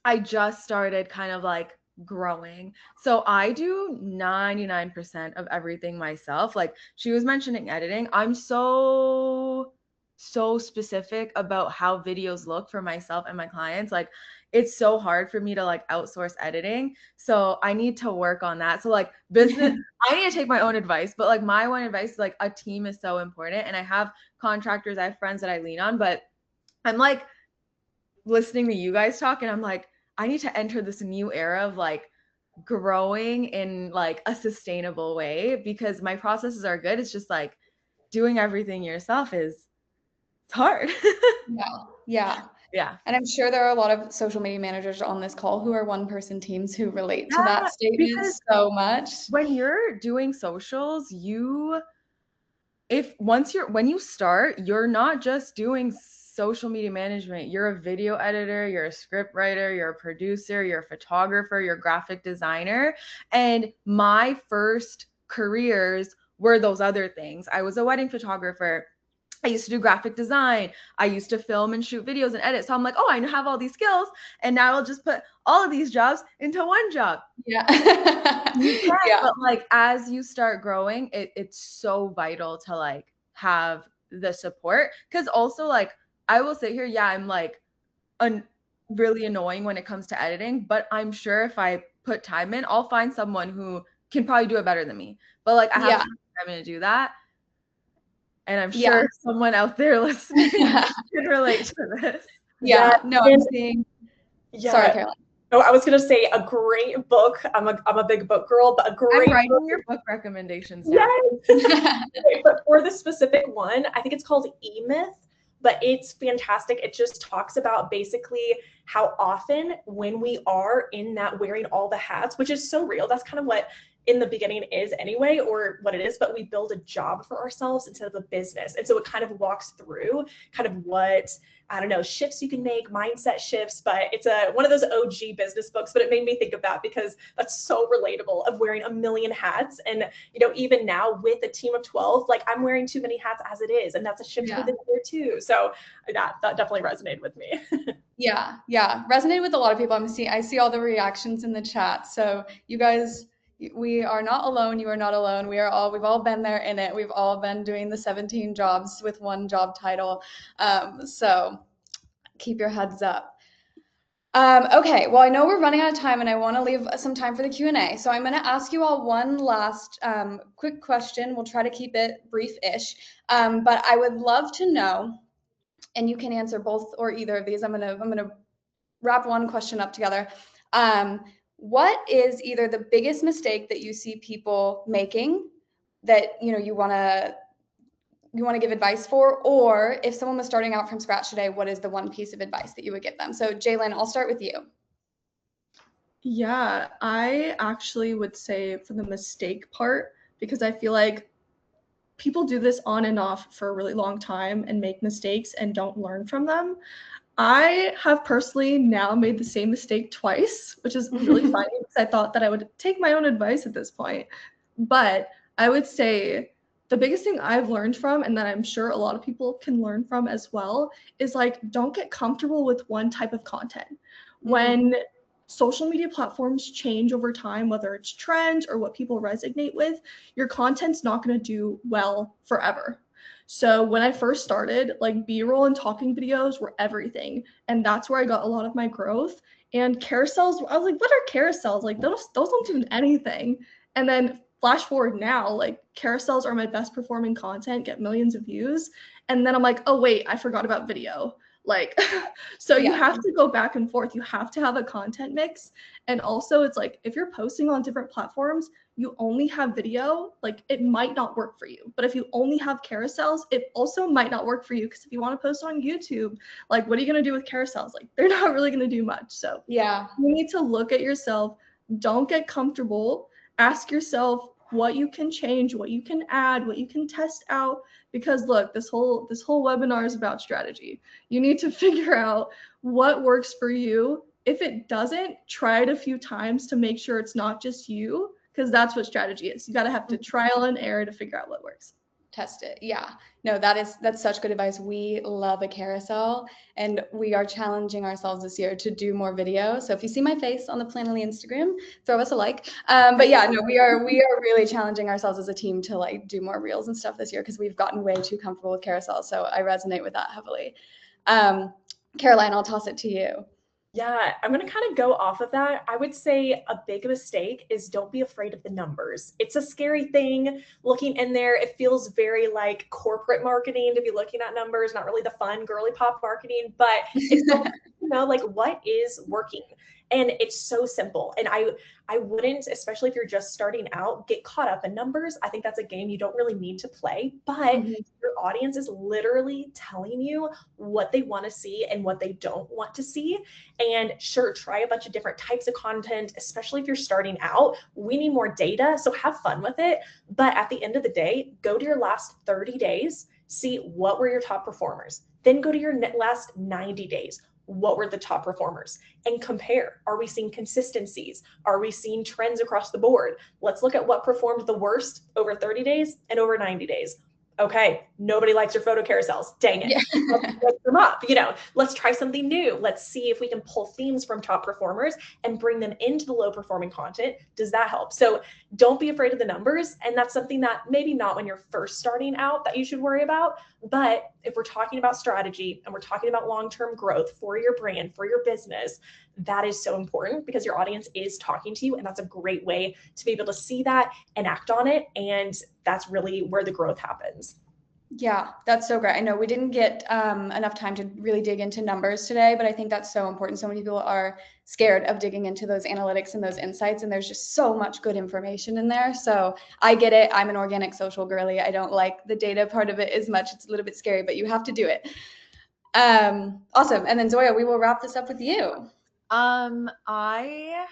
C: I just started kind of like growing. So I do 99% of everything myself. Like she was mentioning editing. I'm so specific about how videos look for myself and my clients. Like it's so hard for me to like outsource editing. So I need to work on that. So like business, I need to take my own advice, but like my one advice is like a team is so important. And I have contractors, I have friends that I lean on, but I'm like listening to you guys talk and I'm like, I need to enter this new era of like growing in like a sustainable way because my processes are good. It's just like doing everything yourself it's hard. Yeah.
A: And I'm sure there are a lot of social media managers on this call who are one-person teams who relate to
C: Yeah,
A: that statement so much.
C: When you're doing socials, when you start, you're not just doing social media management. You're a video editor, you're a script writer, you're a producer, you're a photographer, you're a graphic designer. And my first careers were those other things. I was a wedding photographer. I used to do graphic design. I used to film and shoot videos and edit. So I'm like, oh, I have all these skills. And now I'll just put all of these jobs into one job.
A: Yeah.
C: You can, yeah. But like as you start growing, it's so vital to like have the support. Because also like I will sit here, yeah, I'm like really annoying when it comes to editing, but I'm sure if I put time in, I'll find someone who can probably do it better than me. But like I have time to do that. And I'm sure someone out there listening can relate to this.
A: Yeah. No, I'm seeing. Sorry, Caroline.
B: Oh, I was gonna say a great book. I'm a big book girl, but a great.
C: I'm writing your book recommendations now.
B: Yes. But for this specific one, I think it's called E-Myth, but it's fantastic. It just talks about basically how often when we are in that wearing all the hats, which is so real. That's kind of what in the beginning is anyway, or what it is, but we build a job for ourselves instead of a business. And so it kind of walks through kind of what, I don't know, shifts you can make, mindset shifts, but it's one of those OG business books, but it made me think of that because that's so relatable of wearing a million hats. And, you know, even now with a team of 12, like I'm wearing too many hats as it is. And that's a shift within there too. So that definitely resonated with me.
A: Yeah. Resonated with a lot of people. I see all the reactions in the chat. So you guys, we are not alone. You are not alone. We've all been there in it. We've all been doing the 17 jobs with one job title. So keep your heads up. Okay, well, I know we're running out of time and I want to leave some time for the Q&A. So I'm going to ask you all one last quick question. We'll try to keep it brief-ish. But I would love to know, and you can answer both or either of these. I'm gonna wrap one question up together. What is either the biggest mistake that you see people making that you want to give advice for, or if someone was starting out from scratch today, what is the one piece of advice that you would give them? So Jalyn, I'll start with you.
D: Yeah, I actually would say for the mistake part, because I feel like people do this on and off for a really long time and make mistakes and don't learn from them. I have personally now made the same mistake twice, which is really funny because I thought that I would take my own advice at this point. But I would say the biggest thing I've learned from, and that I'm sure a lot of people can learn from as well, is like, don't get comfortable with one type of content. When social media platforms change over time, whether it's trends or what people resonate with, your content's not going to do well forever. So when I first started, like B-roll and talking videos were everything. And that's where I got a lot of my growth. And carousels, I was like, what are carousels? Like those don't do anything. And then flash forward now, like carousels are my best performing content, get millions of views. And then I'm like, oh wait, I forgot about video. Like, so you have to go back and forth. You have to have a content mix. And also it's like, if you're posting on different platforms, you only have video, like it might not work for you. But if you only have carousels, it also might not work for you. Because if you want to post on YouTube, like what are you going to do with carousels? Like they're not really going to do much. So
A: Yeah,
D: you need to look at yourself. Don't get comfortable. Ask yourself what you can change, what you can add, what you can test out. Because look, this whole webinar is about strategy. You need to figure out what works for you. If it doesn't, try it a few times to make sure it's not just you, because that's what strategy is. You got to have to trial and error to figure out what works.
A: Test it. Yeah. No, that's such good advice. We love a carousel, and we are challenging ourselves this year to do more video. So if you see my face on the Planoly Instagram, throw us a like. But yeah, no, we are really challenging ourselves as a team to like do more reels and stuff this year because we've gotten way too comfortable with carousels. So I resonate with that heavily. Caroline, I'll toss it to you.
B: Yeah, I'm going to kind of go off of that. I would say a big mistake is don't be afraid of the numbers. It's a scary thing looking in there. It feels very like corporate marketing to be looking at numbers, not really the fun girly pop marketing, but it's like what is working. And it's so simple. And I wouldn't, especially if you're just starting out, get caught up in numbers. I think that's a game you don't really need to play, but your audience is literally telling you what they want to see and what they don't want to see. And sure, try a bunch of different types of content, especially if you're starting out. We need more data, so have fun with it. But at the end of the day, go to your last 30 days, see what were your top performers. Then go to your last 90 days. What were the top performers, and compare. Are we seeing consistencies? Are we seeing trends across the board? Let's look at what performed the worst over 30 days and over 90 days. Okay, nobody likes your photo carousels. Dang it. Yeah. Let's break them up. Let's try something new. Let's see if we can pull themes from top performers and bring them into the low performing content. Does that help? So don't be afraid of the numbers. And that's something that maybe not when you're first starting out that you should worry about. But if we're talking about strategy and we're talking about long-term growth for your brand, for your business, that is so important because your audience is talking to you. And that's a great way to be able to see that and act on it. And that's really where the growth happens.
A: Yeah, that's so great. I know we didn't get enough time to really dig into numbers today, but I think that's so important. So many people are scared of digging into those analytics and those insights, and there's just so much good information in there. So I get it. I'm an organic social girly. I don't like the data part of it as much. It's a little bit scary, but you have to do it. Awesome. And then Zoya, we will wrap this up with you.
C: I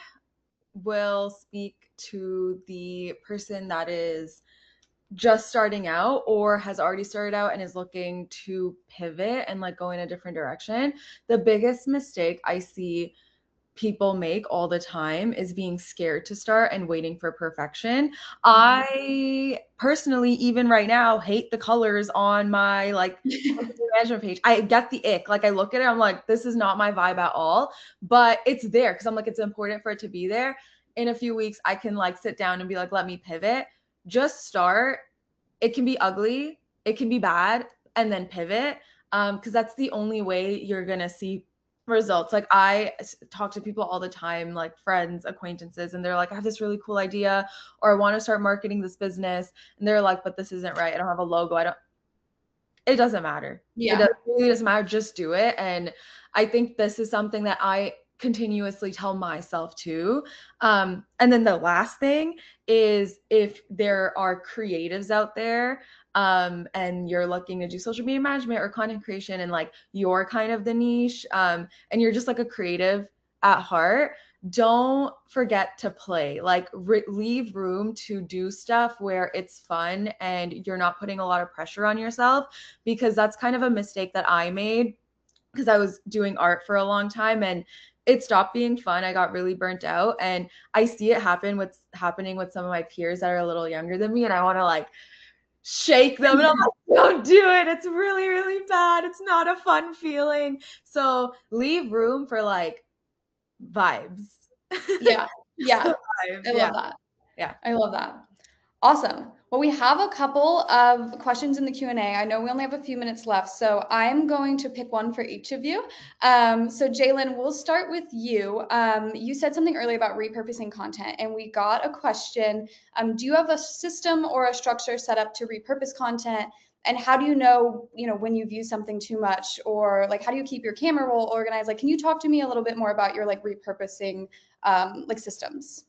C: will speak to the person that is just starting out or has already started out and is looking to pivot and like go in a different direction. The biggest mistake I see people make all the time is being scared to start and waiting for perfection. I personally, even right now, hate the colors on my like management page. I get the ick. Like I look at it, I'm like, this is not my vibe at all, but it's there because I'm like, it's important for it to be there. In a few weeks, I can like sit down and be like, let me pivot. Just start. It can be ugly, it can be bad, and then pivot. Because that's the only way you're gonna see results. Like I talk to people all the time, like friends, acquaintances, and they're like, I have this really cool idea, or I want to start marketing this business, and they're like, but this isn't right. I don't have a logo. It doesn't matter.
A: Yeah.
C: It really doesn't matter. Just do it. And I think this is something that I continuously tell myself too. And then the last thing is if there are creatives out there and you're looking to do social media management or content creation and like you're kind of the niche and you're just like a creative at heart, don't forget to play. Like leave room to do stuff where it's fun and you're not putting a lot of pressure on yourself, because that's kind of a mistake that I made because I was doing art for a long time and it stopped being fun. I got really burnt out, and I see it happening with some of my peers that are a little younger than me, and I want to like shake them and I'm like, don't do it. It's really, really bad. It's not a fun feeling. So leave room for like vibes.
A: Yeah. Yeah.
C: Vibes.
A: I love that.
C: Yeah.
A: I love that. Awesome. Well, we have a couple of questions in the Q&A. I know we only have a few minutes left, so I'm going to pick one for each of you. So Jalyn, we'll start with you. You said something earlier about repurposing content, and we got a question. Do you have a system or a structure set up to repurpose content? And how do you know, when you've used something too much, or like, how do you keep your camera roll organized? Like, can you talk to me a little bit more about your like repurposing like systems?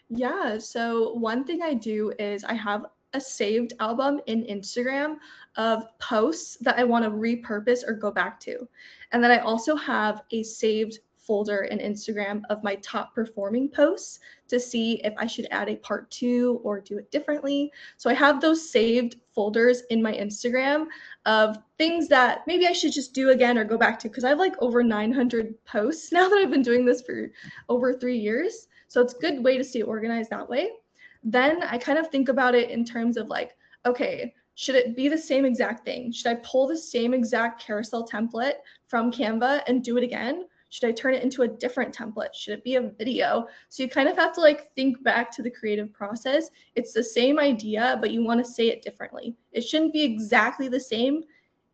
D: Yeah, so one thing I do is I have a saved album in Instagram of posts that I want to repurpose or go back to. And then I also have a saved folder in Instagram of my top performing posts to see if I should add a part 2 or do it differently. So I have those saved folders in my Instagram of things that maybe I should just do again or go back to, because I have like over 900 posts now that I've been doing this for over 3 years. So it's a good way to stay organized that way. Then I kind of think about it in terms of like, okay, should it be the same exact thing? Should I pull the same exact carousel template from Canva and do it again? Should I turn it into a different template? Should it be a video? So you kind of have to like think back to the creative process. It's the same idea, but you want to say it differently. It shouldn't be exactly the same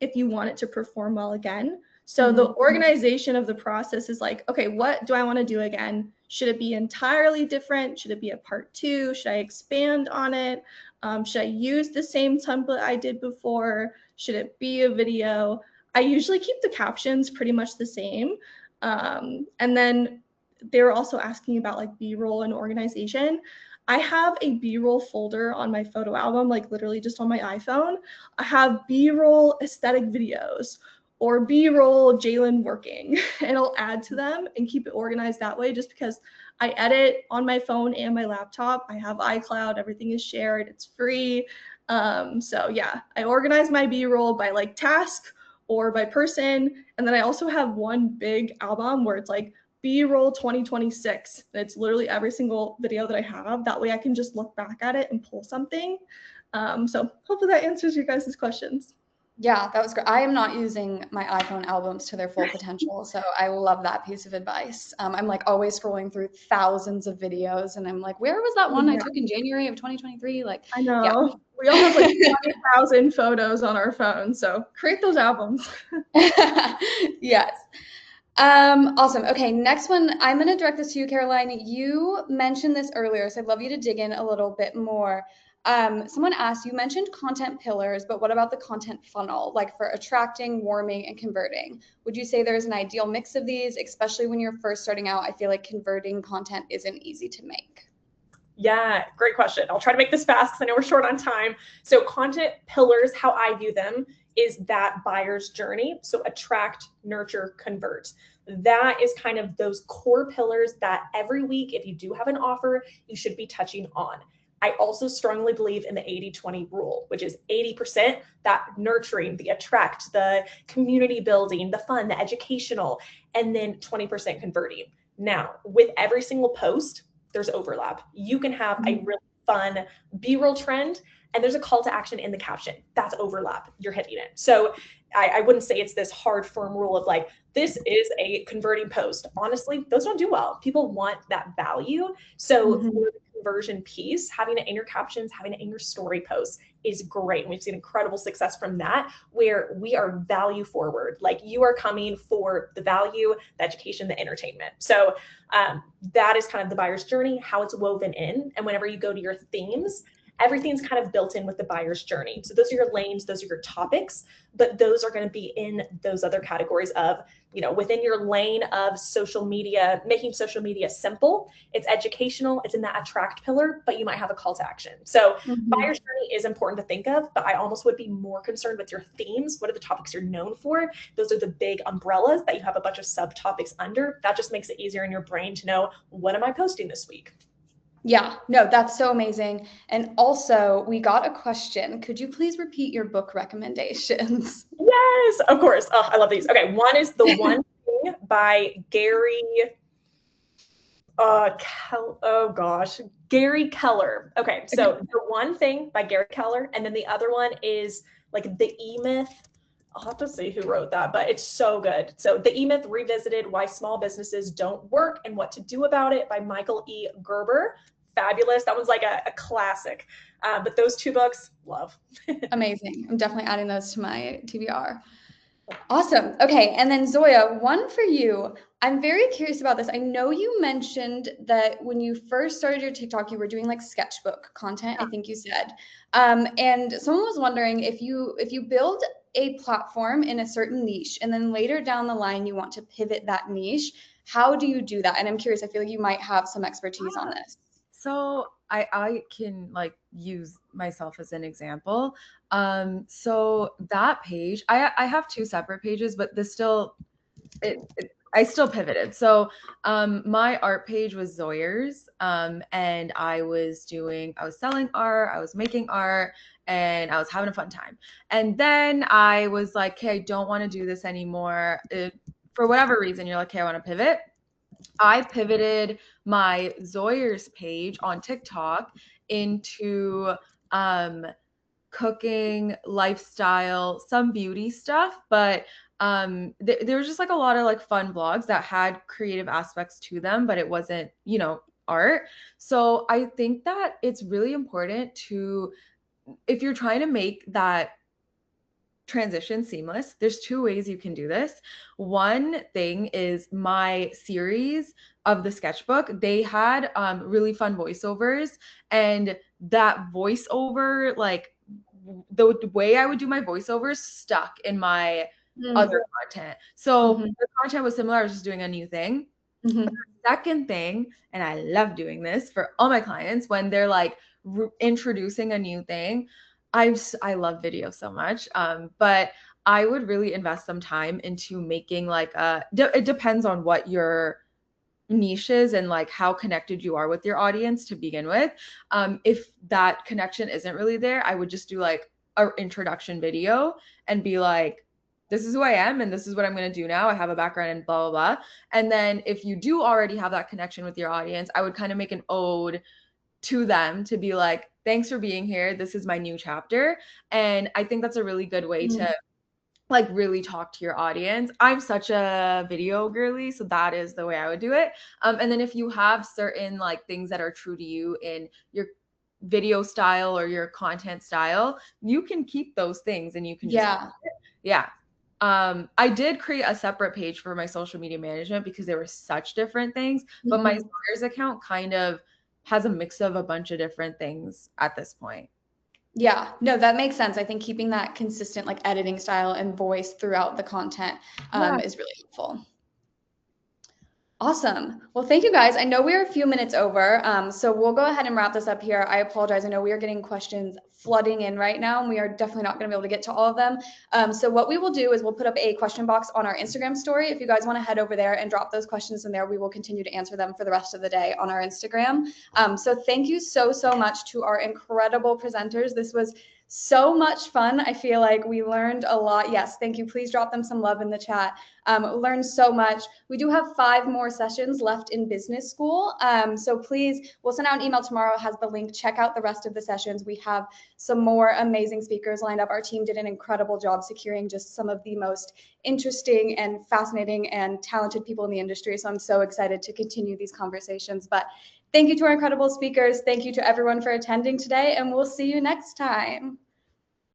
D: if you want it to perform well again. So the organization of the process is like, okay, what do I want to do again? Should it be entirely different? Should it be a part 2? Should I expand on it? Should I use the same template I did before? Should it be a video? I usually keep the captions pretty much the same. And then they were also asking about like B-roll and organization. I have a B-roll folder on my photo album, like literally just on my iPhone. I have B-roll aesthetic videos or B-roll Jalyn working, and I'll add to them and keep it organized that way, just because I edit on my phone and my laptop. I have iCloud, everything is shared, it's free. So yeah, I organize my B-roll by like task or by person. And then I also have one big album where it's like B-roll 2026. It's literally every single video that I have. That way I can just look back at it and pull something. So hopefully that answers your guys' questions.
A: Yeah, that was great. I am not using my iPhone albums to their full potential, so I love that piece of advice. I'm like always scrolling through thousands of videos, and I'm like, where was that one I took in January of 2023? Like,
D: I know.
A: Yeah.
D: We all have like 20,000 photos on our phone, so create those albums.
A: Yes. Awesome. Okay, next one. I'm going to direct this to you, Caroline. You mentioned this earlier, so I'd love you to dig in a little bit more. Someone asked, you mentioned content pillars, but what about the content funnel, like for attracting, warming, and converting? Would you say there's an ideal mix of these, especially when you're first starting out? I feel like converting content isn't easy to make.
B: Yeah, great question. I'll try to make this fast because I know we're short on time. So content pillars, how I view them, is that buyer's journey. So attract, nurture, convert. That is kind of those core pillars that every week, if you do have an offer, you should be touching on. I also strongly believe in the 80-20 rule, which is 80% that nurturing, the attract, the community building, the fun, the educational, and then 20% converting. Now, with every single post, there's overlap. You can have a really fun B-roll trend, and there's a call to action in the caption. That's overlap. You're hitting it. So I wouldn't say it's this hard, firm rule of like, this is a converting post. Honestly, those don't do well. People want that value. So for the conversion piece, having it in your captions, having it in your story posts is great. And we've seen incredible success from that, where we are value forward. Like you are coming for the value, the education, the entertainment. So that is kind of the buyer's journey, how it's woven in. And whenever you go to your themes, everything's kind of built in with the buyer's journey. So those are your lanes, those are your topics, but those are going to be in those other categories of, within your lane of social media, making social media simple. It's educational, it's in that attract pillar, but you might have a call to action. So buyer's journey is important to think of, but I almost would be more concerned with your themes. What are the topics you're known for? Those are the big umbrellas that you have a bunch of subtopics under. That just makes it easier in your brain to know, what am I posting this week?
A: Yeah, no, that's so amazing. And also, we got a question. Could you please repeat your book recommendations?
B: Yes, of course. Oh, I love these. Okay, one is The One Thing by Gary. Gary Keller. Okay, so The One Thing by Gary Keller, and then the other one is like The E-Myth. I'll have to see who wrote that, but it's so good. So The E-Myth Revisited: Why Small Businesses Don't Work and What to Do About It by Michael E. Gerber. Fabulous. That one's like a classic. But those two books, love.
A: Amazing. I'm definitely adding those to my TBR. Awesome. Okay. And then Zoya, one for you. I'm very curious about this. I know you mentioned that when you first started your TikTok, you were doing like sketchbook content, I think you said. And someone was wondering if you build a platform in a certain niche and then later down the line you want to pivot that niche, how do you do that? And I'm curious, I feel like you might have some expertise on this.
C: So I can like use myself as an example. So that page, I have two separate pages, but this still, I still pivoted. So my art page was Zoyer's, and I was selling art, I was making art, and I was having a fun time. And then I was like, okay, I don't want to do this anymore. For whatever reason, you're like, okay, I want to pivot. I pivoted my Zoyer's page on TikTok into cooking, lifestyle, some beauty stuff, but there was just like a lot of like fun blogs that had creative aspects to them, but it wasn't, art. So I think that it's really important to, if you're trying to make that transition seamless, there's two ways you can do this. One thing is my series of the sketchbook, they had really fun voiceovers, and that voiceover, like the way I would do my voiceovers stuck in my other content. So the content was similar, I was just doing a new thing. The second thing, and I love doing this for all my clients when they're like introducing a new thing, I love video so much, but I would really invest some time into making like it depends on what your niche is and like how connected you are with your audience to begin with. If that connection isn't really there, I would just do like an introduction video and be like, this is who I am and this is what I'm going to do now. I have a background and blah, blah, blah. And then if you do already have that connection with your audience, I would kind of make an ode to them to be like, thanks for being here. This is my new chapter. And I think that's a really good way to like really talk to your audience. I'm such a video girly, so that is the way I would do it. And then if you have certain like things that are true to you in your video style or your content style, you can keep those things and you can just I did create a separate page for my social media management because they were such different things, but my Zoyer's account kind of has a mix of a bunch of different things at this point.
A: Yeah, no, that makes sense. I think keeping that consistent like editing style and voice throughout the content is really helpful. Awesome. Well, thank you guys. I know we're a few minutes over, so we'll go ahead and wrap this up here. I apologize. I know we are getting questions flooding in right now, and we are definitely not going to be able to get to all of them. So what we will do is we'll put up a question box on our Instagram story. If you guys want to head over there and drop those questions in there, we will continue to answer them for the rest of the day on our Instagram. So thank you so much to our incredible presenters. This was so much fun. I feel like we learned a lot. Yes, thank you. Please drop them some love in the chat. Learned so much. We do have 5 more sessions left in business school. So please, we'll send out an email tomorrow. It has the link. Check out the rest of the sessions. We have some more amazing speakers lined up. Our team did an incredible job securing just some of the most interesting and fascinating and talented people in the industry. So I'm so excited to continue these conversations. But thank you to our incredible speakers. Thank you to everyone for attending today, and we'll see you next time.